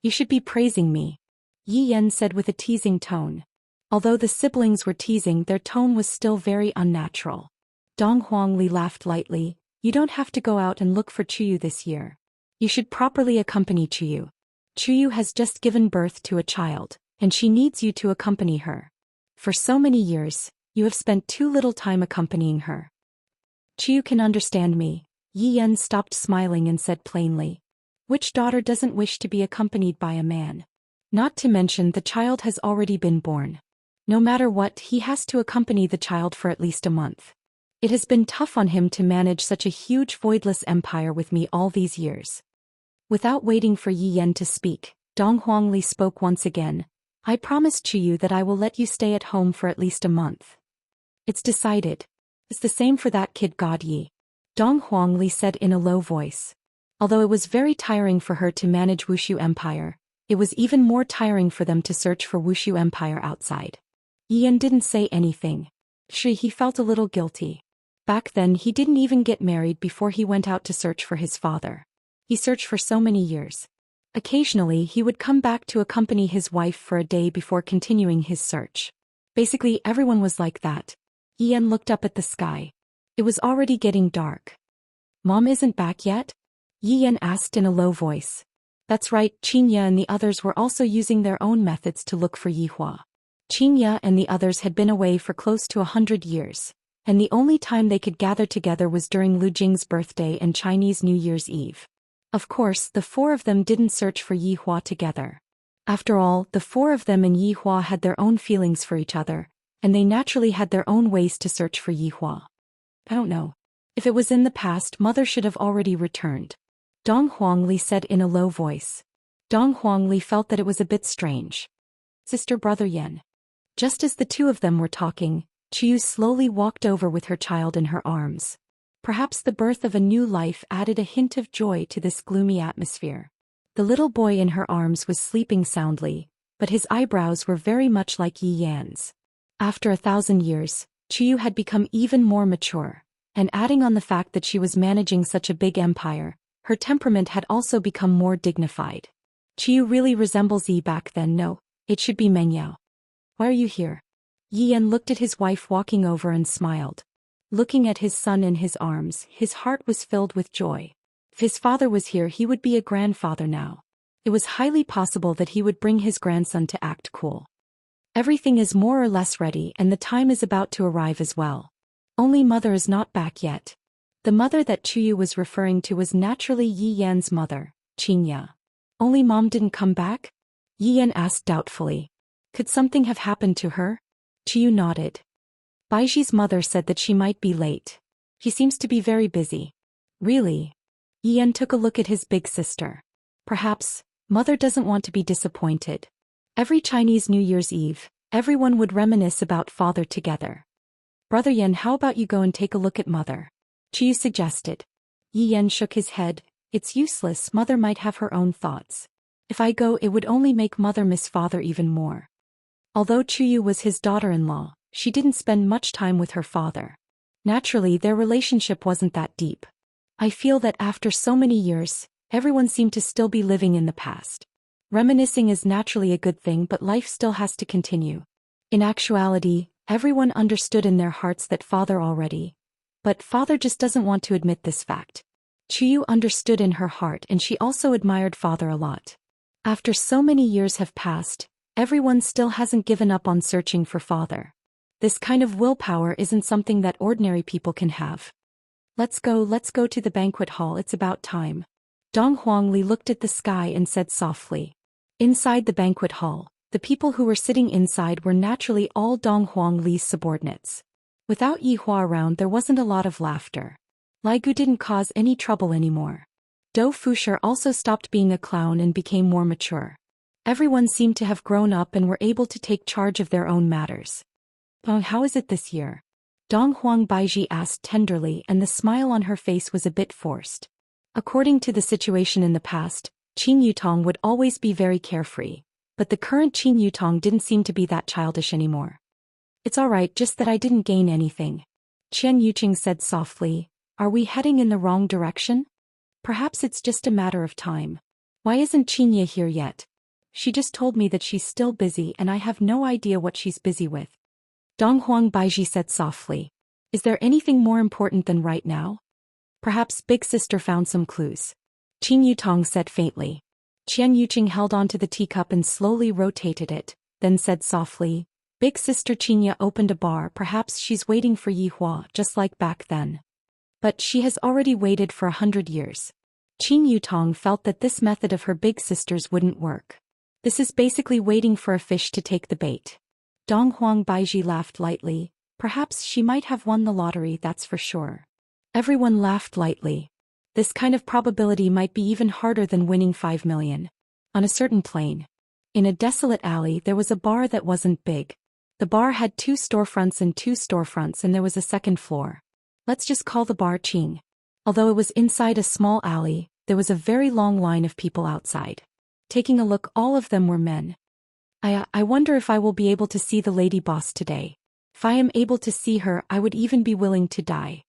A: "You should be praising me," Yi Yan said with a teasing tone. Although the siblings were teasing, their tone was still very unnatural. Dong Huangli laughed lightly. "You don't have to go out and look for Chuyu this year. You should properly accompany Chuyu. Chuyu has just given birth to a child, and she needs you to accompany her. For so many years, You have spent too little time accompanying her. Chiyu can understand me. Yi Yan stopped smiling and said plainly. Which daughter doesn't wish to be accompanied by a man? Not to mention the child has already been born. No matter what, he has to accompany the child for at least a month. It has been tough on him to manage such a huge voidless empire with me all these years. Without waiting for Yi Yan to speak, Dong Huangli spoke once again. I promised Chiyu that I will let you stay at home for at least a month. It's decided. It's the same for that kid God Yi. Dong Huangli said in a low voice. Although it was very tiring for her to manage Wushu Empire, it was even more tiring for them to search for Wushu Empire outside. Yi Yan didn't say anything. He felt a little guilty. Back then he didn't even get married before he went out to search for his father. He searched for so many years. Occasionally he would come back to accompany his wife for a day before continuing his search. Basically everyone was like that. Yi Yan looked up at the sky. It was already getting dark. Mom isn't back yet? Yi Yan asked in a low voice. That's right, Xianxia and the others were also using their own methods to look for Yihua. Xianxia and the others had been away for close to 100 years, and the only time they could gather together was during Lu Jing's birthday and Chinese New Year's Eve. Of course, the four of them didn't search for Yihua together. After all, the four of them and Yihua had their own feelings for each other, and they naturally had their own ways to search for Yihua. I don't know. If it was in the past, Mother should have already returned. Dong Huangli said in a low voice. Dong Huangli felt that it was a bit strange. Sister Brother Yan. Just as the two of them were talking, Chiyu slowly walked over with her child in her arms. Perhaps the birth of a new life added a hint of joy to this gloomy atmosphere. The little boy in her arms was sleeping soundly, but his eyebrows were very much like Yi Yan's. After 1,000 years, Chiyu had become even more mature, and adding on the fact that she was managing such a big empire, her temperament had also become more dignified. Chiyu really resembles Yi back then. No, it should be Mengyao. Why are you here? Yi Yan looked at his wife walking over and smiled. Looking at his son in his arms, his heart was filled with joy. If his father was here, he would be a grandfather now. It was highly possible that he would bring his grandson to act cool. Everything is more or less ready and the time is about to arrive as well. Only Mother is not back yet. The mother that Chiyu was referring to was naturally Yi Yan's mother, Xianxia. Only Mom didn't come back? Yi Yan asked doubtfully. Could something have happened to her? Chiyu nodded. Baiji's mother said that she might be late. He seems to be very busy. Really? Yi Yan took a look at his big sister. Perhaps, Mother doesn't want to be disappointed. Every Chinese New Year's Eve, everyone would reminisce about father together. Brother Yan, how about you go and take a look at Mother? Chiyu suggested. Yi Yan shook his head. It's useless, Mother might have her own thoughts. If I go, it would only make Mother miss father even more. Although Chiyu was his daughter-in-law, she didn't spend much time with her father. Naturally, their relationship wasn't that deep. I feel that after so many years, everyone seemed to still be living in the past. Reminiscing is naturally a good thing, but life still has to continue. In actuality, everyone understood in their hearts that father already. But father just doesn't want to admit this fact. Chiyu understood in her heart and she also admired father a lot. After so many years have passed, everyone still hasn't given up on searching for father. This kind of willpower isn't something that ordinary people can have. Let's go to the banquet hall, it's about time. Dong Huangli looked at the sky and said softly. Inside the banquet hall, the people who were sitting inside were naturally all Dong Huangli's subordinates. Without Yihua around, there wasn't a lot of laughter. Lai Gu didn't cause any trouble anymore. Dou Fushi also stopped being a clown and became more mature. Everyone seemed to have grown up and were able to take charge of their own matters. How is it this year? Dong Huang Baiji asked tenderly, and the smile on her face was a bit forced. According to the situation in the past, Qin Yutong would always be very carefree, but the current Qin Yutong didn't seem to be that childish anymore. It's alright, just that I didn't gain anything. Qian Yuqing said softly. Are we heading in the wrong direction? Perhaps it's just a matter of time. Why isn't Xianxia here yet? She just told me that she's still busy and I have no idea what she's busy with. Dong Huang Baiji said softly. Is there anything more important than right now? Perhaps Big Sister found some clues. Qin Yutong said faintly. Qian Yuqing held onto the teacup and slowly rotated it, then said softly, Big sister Xianxia opened a bar. Perhaps she's waiting for Yihua just like back then. But she has already waited for 100 years. Qin Yutong felt that this method of her big sister's wouldn't work. This is basically waiting for a fish to take the bait. Dong Huang Baiji laughed lightly. Perhaps she might have won the lottery, that's for sure. Everyone laughed lightly. This kind of probability might be even harder than winning 5 million. On a certain plain. In a desolate alley there was a bar that wasn't big. The bar had 2 storefronts and there was a second floor. Let's just call the bar Qing. Although it was inside a small alley, there was a very long line of people outside. Taking a look, all of them were men. I wonder if I will be able to see the lady boss today. If I am able to see her, I would even be willing to die.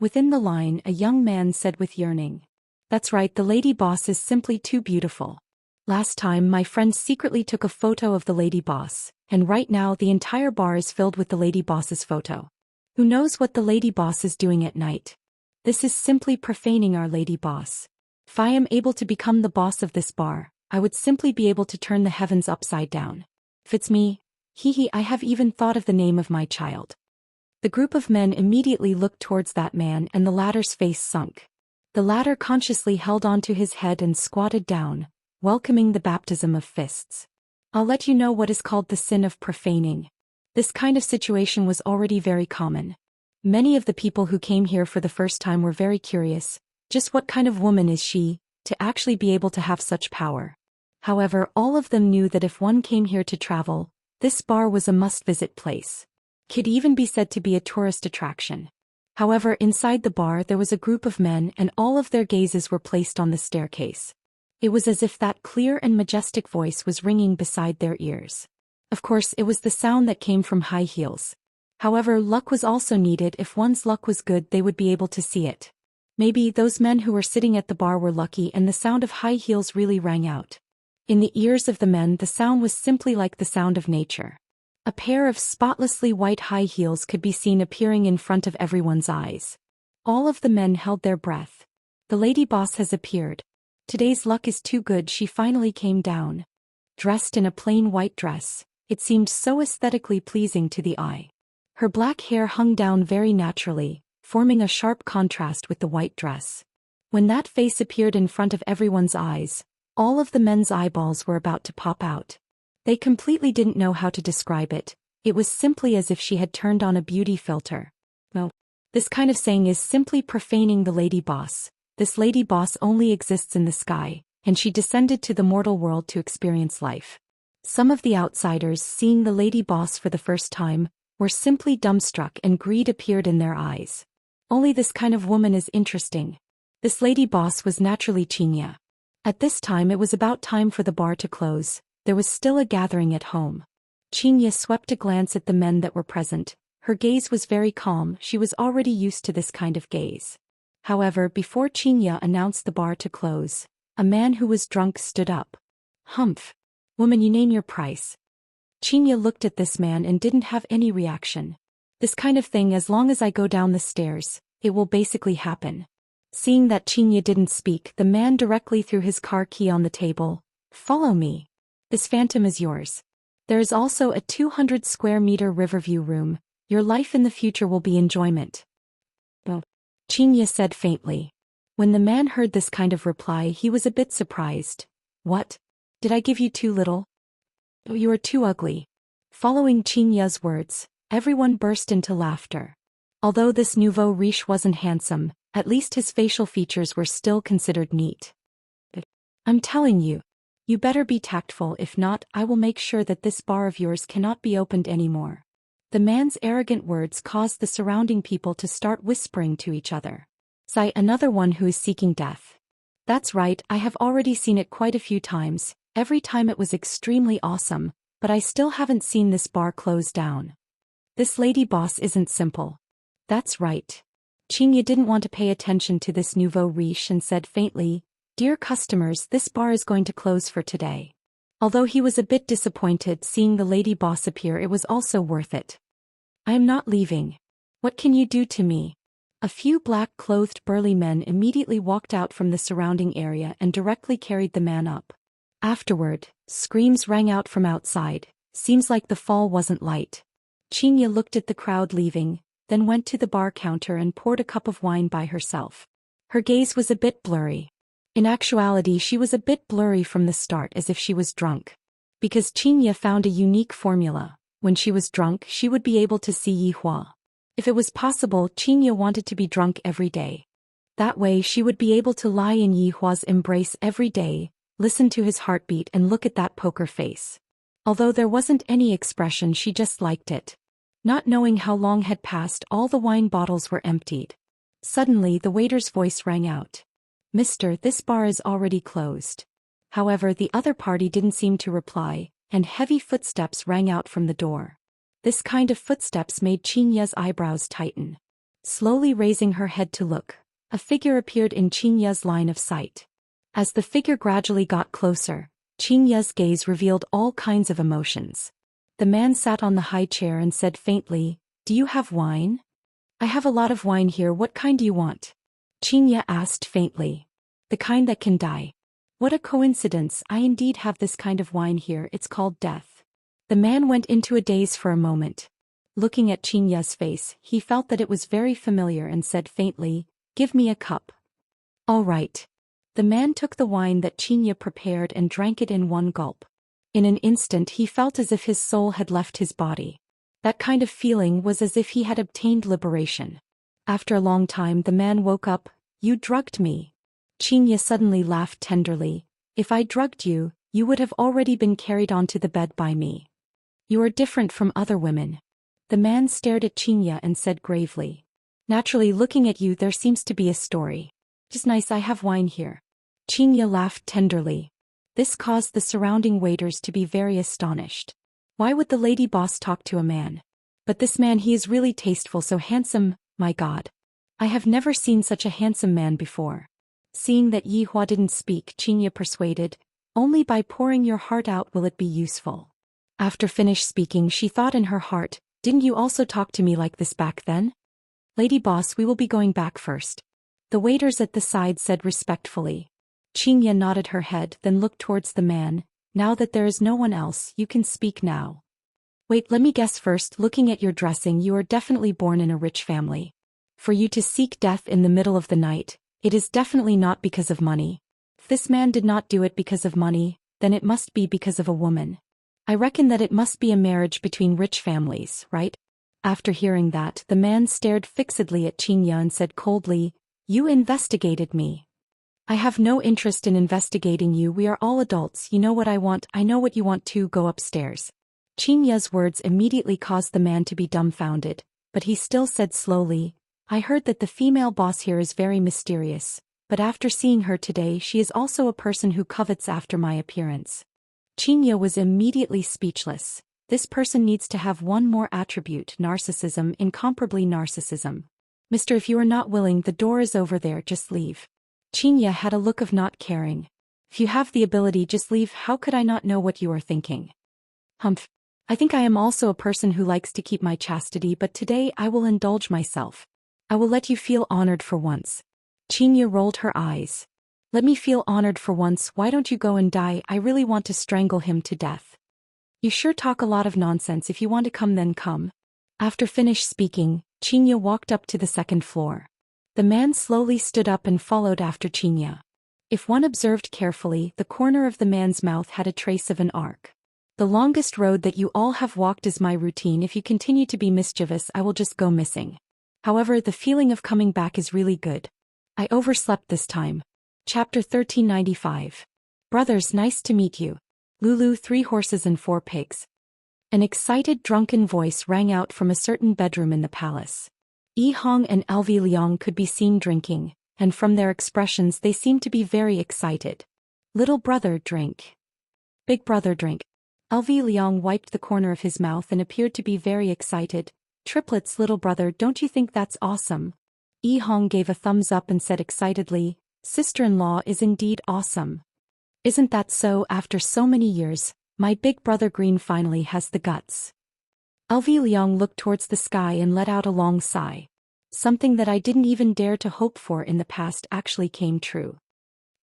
A: Within the line, a young man said with yearning. That's right, the lady boss is simply too beautiful. Last time my friend secretly took a photo of the lady boss, and right now the entire bar is filled with the lady boss's photo. Who knows what the lady boss is doing at night? This is simply profaning our lady boss. If I am able to become the boss of this bar, I would simply be able to turn the heavens upside down. If it's me, I have even thought of the name of my child. The group of men immediately looked towards that man and the latter's face sunk. The latter consciously held onto his head and squatted down, welcoming the baptism of fists. I'll let you know what is called the sin of profaning. This kind of situation was already very common. Many of the people who came here for the first time were very curious, just what kind of woman is she, to actually be able to have such power. However, all of them knew that if one came here to travel, this bar was a must-visit place. Could even be said to be a tourist attraction. However, inside the bar there was a group of men and all of their gazes were placed on the staircase. It was as if that clear and majestic voice was ringing beside their ears. Of course, it was the sound that came from high heels. However, luck was also needed. If one's luck was good, they would be able to see it. Maybe those men who were sitting at the bar were lucky and the sound of high heels really rang out. In the ears of the men, the sound was simply like the sound of nature. A pair of spotlessly white high heels could be seen appearing in front of everyone's eyes. All of the men held their breath. The lady boss has appeared. Today's luck is too good. She finally came down. Dressed in a plain white dress, it seemed so aesthetically pleasing to the eye. Her black hair hung down very naturally, forming a sharp contrast with the white dress. When that face appeared in front of everyone's eyes, all of the men's eyeballs were about to pop out. They completely didn't know how to describe it. It was simply as if she had turned on a beauty filter. Well, this kind of saying is simply profaning the lady boss. This lady boss only exists in the sky, and she descended to the mortal world to experience life. Some of the outsiders, seeing the lady boss for the first time, were simply dumbstruck and greed appeared in their eyes. Only this kind of woman is interesting. This lady boss was naturally Xianxia. At this time it was about time for the bar to close. There was still a gathering at home. Xianxia swept a glance at the men that were present. Her gaze was very calm. She was already used to this kind of gaze. However, before Xianxia announced the bar to close, a man who was drunk stood up. Humph. Woman, you name your price. Xianxia looked at this man and didn't have any reaction. This kind of thing, as long as I go down the stairs, it will basically happen. Seeing that Xianxia didn't speak, the man directly threw his car key on the table. Follow me. This phantom is yours. There is also a 200 square meter riverview room. Your life in the future will be enjoyment. Oh. Xianxia said faintly. When the man heard this kind of reply, he was a bit surprised. What? Did I give you too little? Oh, you are too ugly. Following Xianxia's words, everyone burst into laughter. Although this nouveau riche wasn't handsome, at least his facial features were still considered neat. But I'm telling you, you better be tactful, if not, I will make sure that this bar of yours cannot be opened anymore. The man's arrogant words caused the surrounding people to start whispering to each other. Sigh, another one who is seeking death. That's right, I have already seen it quite a few times. Every time it was extremely awesome, but I still haven't seen this bar close down. This lady boss isn't simple. That's right. Xianxia didn't want to pay attention to this nouveau riche and said faintly, Dear customers, this bar is going to close for today. Although he was a bit disappointed seeing the lady boss appear, it was also worth it. I am not leaving. What can you do to me? A few black-clothed burly men immediately walked out from the surrounding area and directly carried the man up. Afterward, screams rang out from outside. Seems like the fall wasn't light. Xianxia looked at the crowd leaving, then went to the bar counter and poured a cup of wine by herself. Her gaze was a bit blurry. In actuality, she was a bit blurry from the start, as if she was drunk. Because Xianxia found a unique formula. When she was drunk, she would be able to see Yihua. If it was possible, Xianxia wanted to be drunk every day. That way she would be able to lie in Yihua's embrace every day, listen to his heartbeat and look at that poker face. Although there wasn't any expression, she just liked it. Not knowing how long had passed, all the wine bottles were emptied. Suddenly the waiter's voice rang out. "Mister, this bar is already closed." However, the other party didn't seem to reply, and heavy footsteps rang out from the door. This kind of footsteps made Xianxia's eyebrows tighten. Slowly raising her head to look, a figure appeared in Xianxia's line of sight. As the figure gradually got closer, Xianxia's gaze revealed all kinds of emotions. The man sat on the high chair and said faintly, "Do you have wine?" "I have a lot of wine here, what kind do you want?" Xianxia asked faintly. "The kind that can die." "What a coincidence, I indeed have this kind of wine here, it's called death." The man went into a daze for a moment. Looking at Xianxia's face, he felt that it was very familiar and said faintly, "Give me a cup." "All right." The man took the wine that Xianxia prepared and drank it in one gulp. In an instant he felt as if his soul had left his body. That kind of feeling was as if he had obtained liberation. After a long time the man woke up. "You drugged me." Xianxia suddenly laughed tenderly. "If I drugged you, you would have already been carried onto the bed by me. You are different from other women." The man stared at Xianxia and said gravely, "Naturally, looking at you there seems to be a story." "Just nice, I have wine here." Xianxia laughed tenderly. This caused the surrounding waiters to be very astonished. Why would the lady boss talk to a man? But this man, he is really tasteful, so handsome, my God. I have never seen such a handsome man before. Seeing that Yihua didn't speak, Xianxia persuaded, "Only by pouring your heart out will it be useful." After finished speaking, she thought in her heart, "Didn't you also talk to me like this back then?" "Lady boss, we will be going back first." The waiters at the side said respectfully. Xianxia nodded her head, then looked towards the man. "Now that there is no one else, you can speak now." "Wait, let me guess first, looking at your dressing you are definitely born in a rich family. For you to seek death in the middle of the night, it is definitely not because of money. If this man did not do it because of money, then it must be because of a woman. I reckon that it must be a marriage between rich families, right?" After hearing that, the man stared fixedly at Xianxia and said coldly, "You investigated me." "I have no interest in investigating you, we are all adults, you know what I want, I know what you want too, go upstairs." Xianxia's words immediately caused the man to be dumbfounded, but he still said slowly, "I heard that the female boss here is very mysterious, but after seeing her today she is also a person who covets after my appearance." Xianxia was immediately speechless. This person needs to have one more attribute, narcissism, incomparably narcissism. "Mister, if you are not willing, the door is over there, just leave." Xianxia had a look of not caring. "If you have the ability, just leave, how could I not know what you are thinking?" "Humph. I think I am also a person who likes to keep my chastity, but today I will indulge myself. I will let you feel honored for once." Xianxia rolled her eyes. "Let me feel honored for once, why don't you go and die, I really want to strangle him to death." "You sure talk a lot of nonsense, if you want to come then come." After finished speaking, Xianxia walked up to the second floor. The man slowly stood up and followed after Xianxia. If one observed carefully, the corner of the man's mouth had a trace of an arc. "The longest road that you all have walked is my routine, if you continue to be mischievous I will just go missing. However, the feeling of coming back is really good. I overslept this time." Chapter 1395. "Brothers, nice to meet you. Lulu, 3 horses and 4 pigs." An excited drunken voice rang out from a certain bedroom in the palace. Yi Hong and LV Liang could be seen drinking, and from their expressions they seemed to be very excited. "Little brother, drink." "Big brother, drink." LV Liang wiped the corner of his mouth and appeared to be very excited. "Triplets, little brother, don't you think that's awesome?" Yi Hong gave a thumbs up and said excitedly, "Sister-in-law is indeed awesome. Isn't that so, after so many years, my big brother Green finally has the guts." LV Liang looked towards the sky and let out a long sigh. "Something that I didn't even dare to hope for in the past actually came true.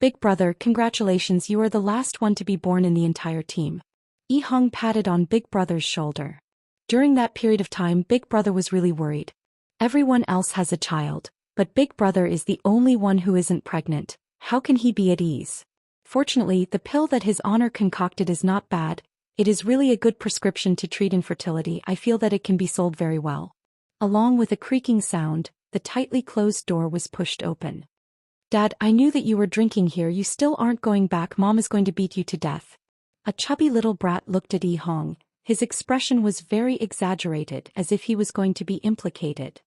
A: Big brother, congratulations, you are the last one to be born in the entire team." Yi Hong patted on Big Brother's shoulder. During that period of time, Big Brother was really worried. Everyone else has a child, but Big Brother is the only one who isn't pregnant. How can he be at ease? Fortunately, the pill that His Honor concocted is not bad. It is really a good prescription to treat infertility. I feel that it can be sold very well. Along with a creaking sound, the tightly closed door was pushed open. Dad, I knew that you were drinking here. You still aren't going back. Mom is going to beat you to death. A chubby little brat looked at Yi Hong. His expression was very exaggerated, as if he was going to be implicated.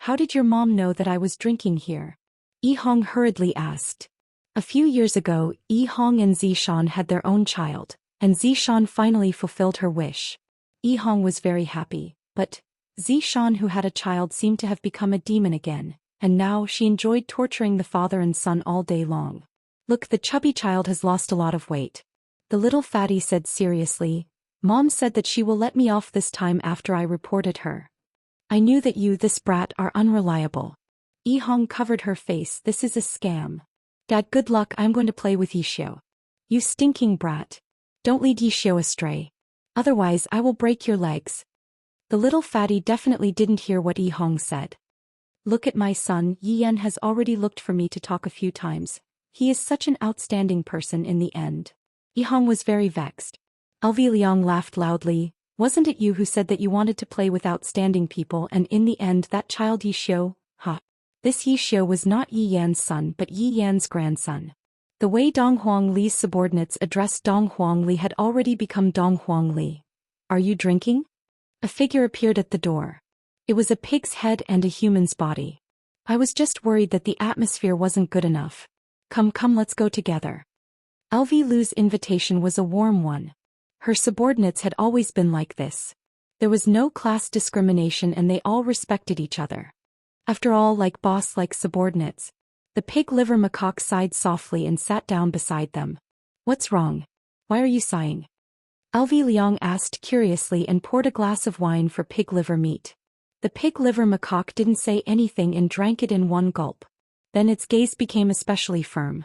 A: How did your mom know that I was drinking here? Yi Hong hurriedly asked. A few years ago, Yi Hong and Zhou Xian had their own child, and Zhou Xian finally fulfilled her wish. Yi Hong was very happy, but Zhou Xian, who had a child, seemed to have become a demon again, and now she enjoyed torturing the father and son all day long. Look, the chubby child has lost a lot of weight. The little fatty said seriously. Mom said that she will let me off this time after I reported her. I knew that you, this brat, are unreliable. Yi Hong covered her face. This is a scam. Dad, good luck. I'm going to play with Yixiao. You stinking brat. Don't lead Yixiao astray. Otherwise, I will break your legs. The little fatty definitely didn't hear what Yi Hong said. Look at my son. Yi Yan has already looked for me to talk a few times. He is such an outstanding person in the end. Yi Hong was very vexed. Elvi Liang laughed loudly. Wasn't it you who said that you wanted to play with outstanding people, and in the end that child Yixiao? Ha! This Yixiao was not Yi Yan's son but Yi Yan's grandson. The way Dong Huang Li's subordinates addressed Dong Huang Li had already become Dong Huang Li. Are you drinking? A figure appeared at the door. It was a pig's head and a human's body. I was just worried that the atmosphere wasn't good enough. Come, let's go together. Elvi Lu's invitation was a warm one. Her subordinates had always been like this. There was no class discrimination and they all respected each other. After all, like boss, like subordinates. The pig liver macaque sighed softly and sat down beside them. What's wrong? Why are you sighing? Elvi Liang asked curiously and poured a glass of wine for pig liver meat. The pig liver macaque didn't say anything and drank it in one gulp. Then its gaze became especially firm.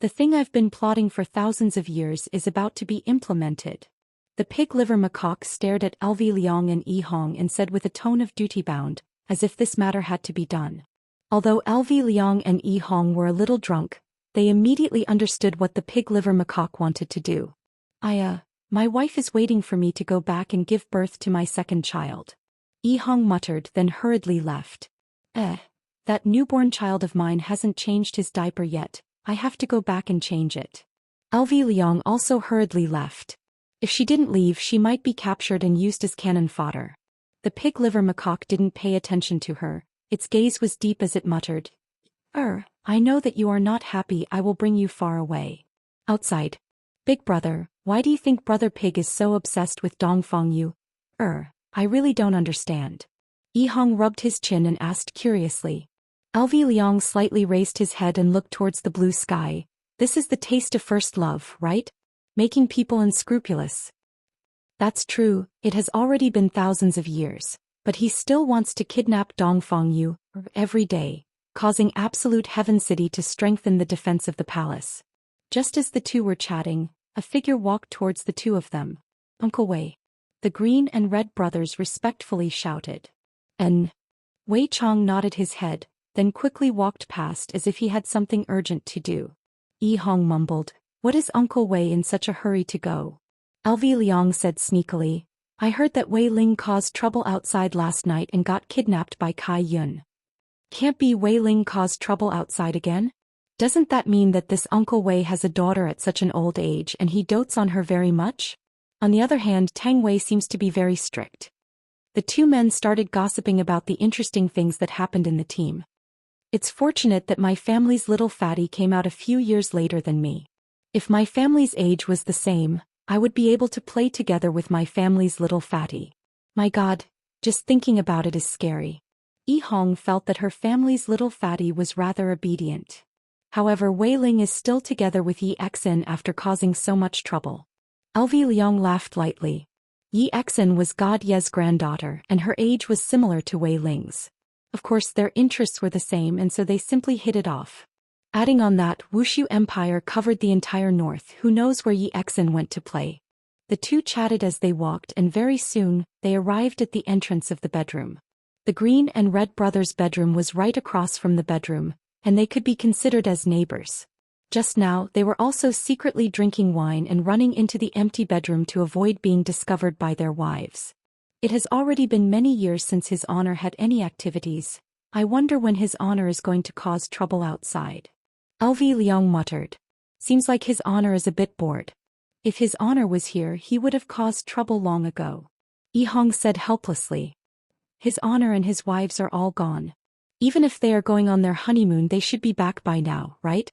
A: The thing I've been plotting for thousands of years is about to be implemented. The pig liver macaque stared at Elvi Liang and Yi Hong and said with a tone of duty-bound, as if this matter had to be done. Although Elvi Liang and Yi Hong were a little drunk, they immediately understood what the pig liver macaque wanted to do. My wife is waiting for me to go back and give birth to my second child. Yi Hong muttered, then hurriedly left. That newborn child of mine hasn't changed his diaper yet. I have to go back and change it. Elvi Liang also hurriedly left. If she didn't leave, she might be captured and used as cannon fodder. The pig liver macaque didn't pay attention to her. Its gaze was deep as it muttered. I know that you are not happy. I will bring you far away. Outside. Big Brother, why do you think Brother Pig is so obsessed with Dongfang Yu? I really don't understand. Yi Hong rubbed his chin and asked curiously. Elvi Liang slightly raised his head and looked towards the blue sky. This is the taste of first love, right? Making people unscrupulous. That's true, it has already been thousands of years, but he still wants to kidnap Dongfang Yu every day, causing absolute Heaven City to strengthen the defense of the palace. Just as the two were chatting, a figure walked towards the two of them. Uncle Wei. The green and red brothers respectfully shouted. Wei Chong nodded his head, then quickly walked past as if he had something urgent to do. Yi Hong mumbled, what is Uncle Wei in such a hurry to go? Elvi Liang said sneakily, I heard that Wei Ling caused trouble outside last night and got kidnapped by Kai Yun. Can't be Wei Ling caused trouble outside again? Doesn't that mean that this Uncle Wei has a daughter at such an old age and he dotes on her very much? On the other hand, Tang Wei seems to be very strict. The two men started gossiping about the interesting things that happened in the team. It's fortunate that my family's little fatty came out a few years later than me. If my family's age was the same, I would be able to play together with my family's little fatty. My God, just thinking about it is scary. Yi Hong felt that her family's little fatty was rather obedient. However, Wei Ling is still together with Yi Exin after causing so much trouble. Elvi Liang laughed lightly. Yi Exin was God Ye's granddaughter and her age was similar to Wei Ling's. Of course their interests were the same and so they simply hit it off. Adding on that, Wuxia Empire covered the entire north. Who knows where Yi Exin went to play? The two chatted as they walked and very soon, they arrived at the entrance of the bedroom. The Green and Red brothers' bedroom was right across from the bedroom, and they could be considered as neighbors. Just now, they were also secretly drinking wine and running into the empty bedroom to avoid being discovered by their wives. It has already been many years since His Honor had any activities. I wonder when His Honor is going to cause trouble outside. LV Liang muttered. Seems like His Honor is a bit bored. If His Honor was here, he would have caused trouble long ago. Yi Hong said helplessly. His Honor and his wives are all gone. Even if they are going on their honeymoon, they should be back by now, right?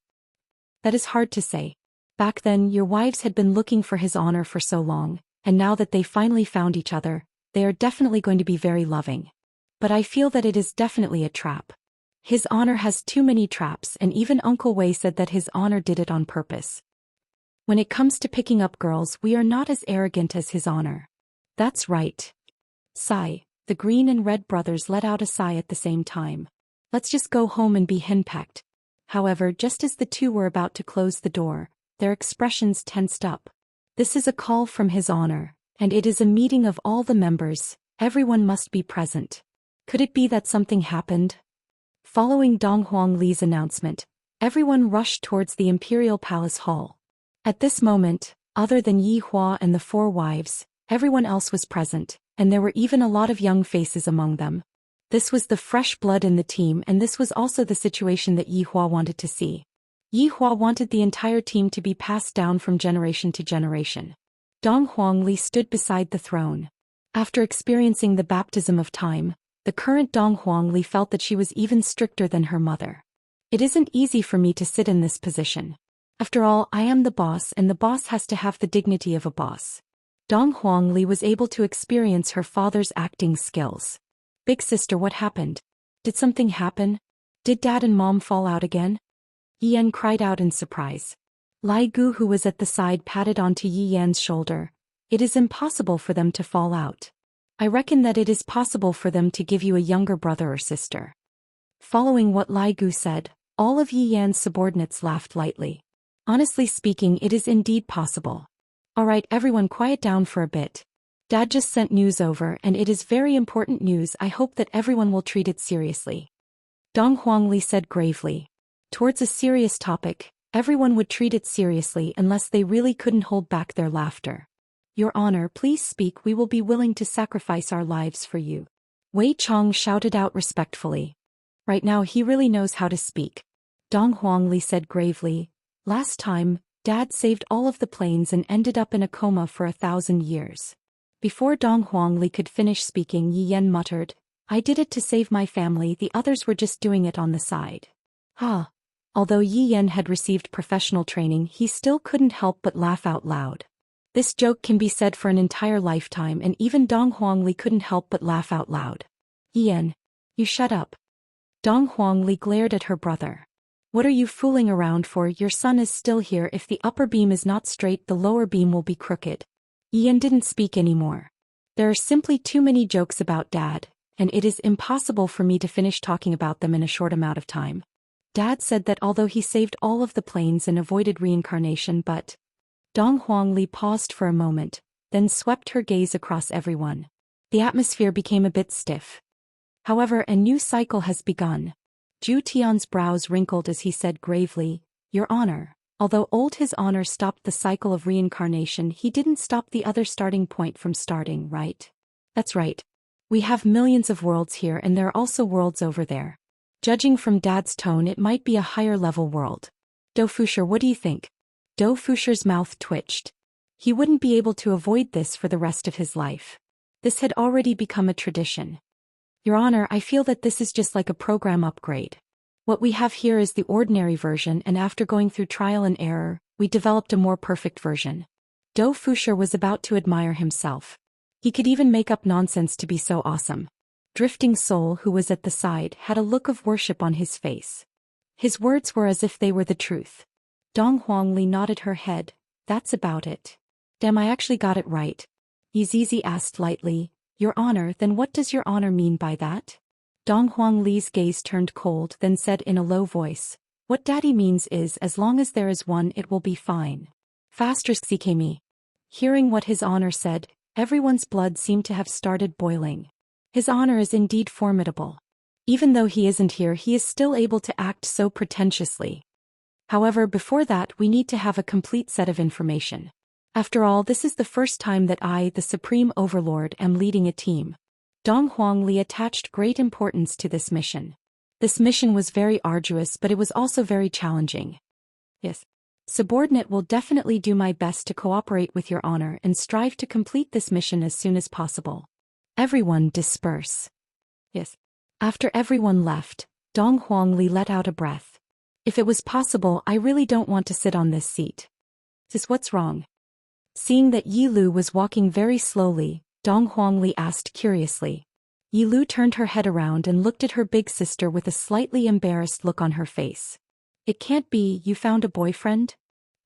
A: That is hard to say. Back then, your wives had been looking for His Honor for so long, and now that they finally found each other, they are definitely going to be very loving. But I feel that it is definitely a trap. His Honor has too many traps, and even Uncle Wei said that His Honor did it on purpose. When it comes to picking up girls, we are not as arrogant as His Honor. That's right. Sigh. The Green and Red brothers let out a sigh at the same time. Let's just go home and be henpecked. However, just as the two were about to close the door, their expressions tensed up. This is a call from His Honor, and it is a meeting of all the members. Everyone must be present. Could it be that something happened? Following Dong Huangli's announcement, everyone rushed towards the Imperial Palace Hall. At this moment, other than Yi Hua and the four wives, everyone else was present, and there were even a lot of young faces among them. This was the fresh blood in the team, and this was also the situation that Yi Hua wanted to see. Yi Hua wanted the entire team to be passed down from generation to generation. Dong Huangli stood beside the throne. After experiencing the baptism of time, the current Dong Huangli felt that she was even stricter than her mother. It isn't easy for me to sit in this position. After all, I am the boss, and the boss has to have the dignity of a boss. Dong Huangli was able to experience her father's acting skills. Big sister, what happened? Did something happen? Did Dad and Mom fall out again? Yi Yan cried out in surprise. Lai Gu, who was at the side, patted onto Yi Yan's shoulder. It is impossible for them to fall out. I reckon that it is possible for them to give you a younger brother or sister. Following what Lai Gu said, all of Yi Yan's subordinates laughed lightly. Honestly speaking, it is indeed possible. Alright, everyone, quiet down for a bit. Dad just sent news over, and it is very important news. I hope that everyone will treat it seriously. Dong Huangli said gravely. Towards a serious topic, everyone would treat it seriously unless they really couldn't hold back their laughter. Your Honor, please speak. We will be willing to sacrifice our lives for you. Wei Chong shouted out respectfully. Right now he really knows how to speak. Dong Huangli said gravely. Last time, Dad saved all of the planes and ended up in a coma for 1,000 years. Before Dong Huangli could finish speaking, Yi Yan muttered, I did it to save my family, the others were just doing it on the side. Although Yi Yan had received professional training, he still couldn't help but laugh out loud. This joke can be said for an entire lifetime, and even Dong Huangli couldn't help but laugh out loud. Yi Yan, you shut up. Dong Huangli glared at her brother. What are you fooling around for? Your son is still here. If the upper beam is not straight, the lower beam will be crooked. Yi Yan didn't speak anymore. There are simply too many jokes about Dad, and it is impossible for me to finish talking about them in a short amount of time. Dad said that although he saved all of the planes and avoided reincarnation, but... Dong Huangli paused for a moment, then swept her gaze across everyone. The atmosphere became a bit stiff. However, a new cycle has begun. Zhu Tian's brows wrinkled as he said gravely, Your Honor, although old His Honor stopped the cycle of reincarnation, he didn't stop the other starting point from starting, right? That's right. We have millions of worlds here, and there are also worlds over there. Judging from Dad's tone, it might be a higher level world. Do Fusher, what do you think? Do Fusher's mouth twitched. He wouldn't be able to avoid this for the rest of his life. This had already become a tradition. Your Honor, I feel that this is just like a program upgrade. What we have here is the ordinary version, and after going through trial and error, we developed a more perfect version. Do Fusher was about to admire himself. He could even make up nonsense to be so awesome. Drifting Soul, who was at the side, had a look of worship on his face. His words were as if they were the truth. Dong Huangli nodded her head. That's about it. Damn, I actually got it right. Yizizi asked lightly, Your Honor, then what does Your Honor mean by that? Dong Huangli's gaze turned cold, then said in a low voice, What Daddy means is, as long as there is one, it will be fine. Faster, Xikemi. Hearing what His Honor said, everyone's blood seemed to have started boiling. His Honor is indeed formidable. Even though he isn't here, he is still able to act so pretentiously. However, before that we need to have a complete set of information. After all, this is the first time that I, the Supreme Overlord, am leading a team. Dong Huangli attached great importance to this mission. This mission was very arduous, but it was also very challenging. Yes. Subordinate will definitely do my best to cooperate with your honor and strive to complete this mission as soon as possible. Everyone disperse. Yes. After everyone left, Dong Huangli let out a breath. If it was possible, I really don't want to sit on this seat. Sis, what's wrong? Seeing that Yi Lu was walking very slowly, Dong Huangli asked curiously. Yi Lu turned her head around and looked at her big sister with a slightly embarrassed look on her face. It can't be, you found a boyfriend?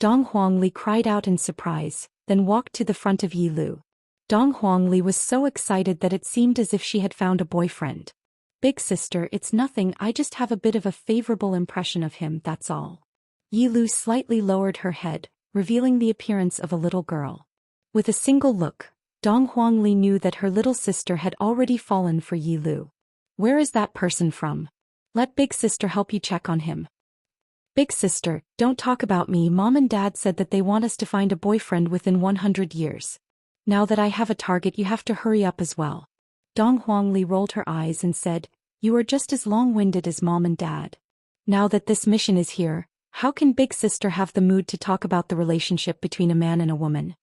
A: Dong Huangli cried out in surprise, then walked to the front of Yi Lu. Dong Huangli was so excited that it seemed as if she had found a boyfriend. Big sister, it's nothing, I just have a bit of a favorable impression of him, that's all. Yi Lu slightly lowered her head, revealing the appearance of a little girl. With a single look, Dong Huangli knew that her little sister had already fallen for Yi Lu. Where is that person from? Let big sister help you check on him. Big sister, don't talk about me. Mom and Dad said that they want us to find a boyfriend within 100 years. Now that I have a target, you have to hurry up as well. Dong Huangli rolled her eyes and said, you are just as long-winded as Mom and Dad. Now that this mission is here, how can big sister have the mood to talk about the relationship between a man and a woman?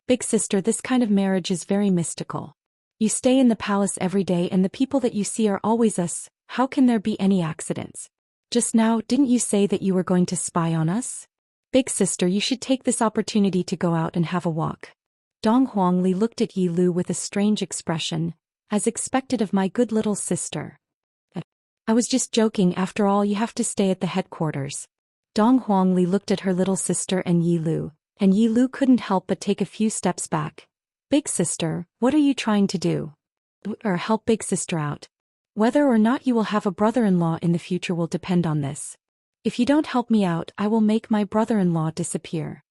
A: Big sister, this kind of marriage is very mystical. You stay in the palace every day and the people that you see are always us. How can there be any accidents? Just now, didn't you say that you were going to spy on us? Big sister, you should take this opportunity to go out and have a walk. Dong Huangli looked at Yi Lu with a strange expression, as expected of my good little sister. I was just joking, after all you have to stay at the headquarters. Dong Huangli looked at her little sister and Yi Lu couldn't help but take a few steps back. Big sister, what are you trying to do? Or help big sister out. Whether or not you will have a brother-in-law in the future will depend on this. If you don't help me out, I will make my brother-in-law disappear.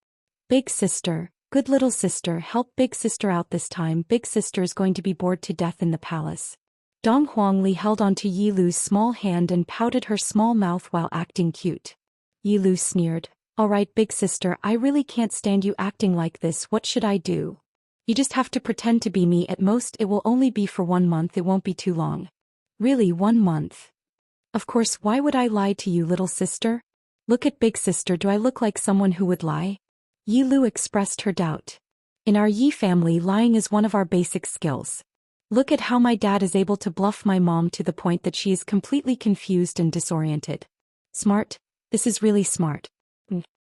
A: Big sister, good little sister, help big sister out this time. Big sister is going to be bored to death in the palace. Dong Huangli held onto Yi Lu's small hand and pouted her small mouth while acting cute. Yi Lu sneered, alright big sister, I really can't stand you acting like this. What should I do? You just have to pretend to be me. At most it will only be for 1 month, it won't be too long. Really, 1 month? Of course, why would I lie to you, little sister? Look at big sister, do I look like someone who would lie? Yi Lu expressed her doubt. In our Yi family, lying is one of our basic skills. Look at how my dad is able to bluff my mom to the point that she is completely confused and disoriented. Smart? This is really smart.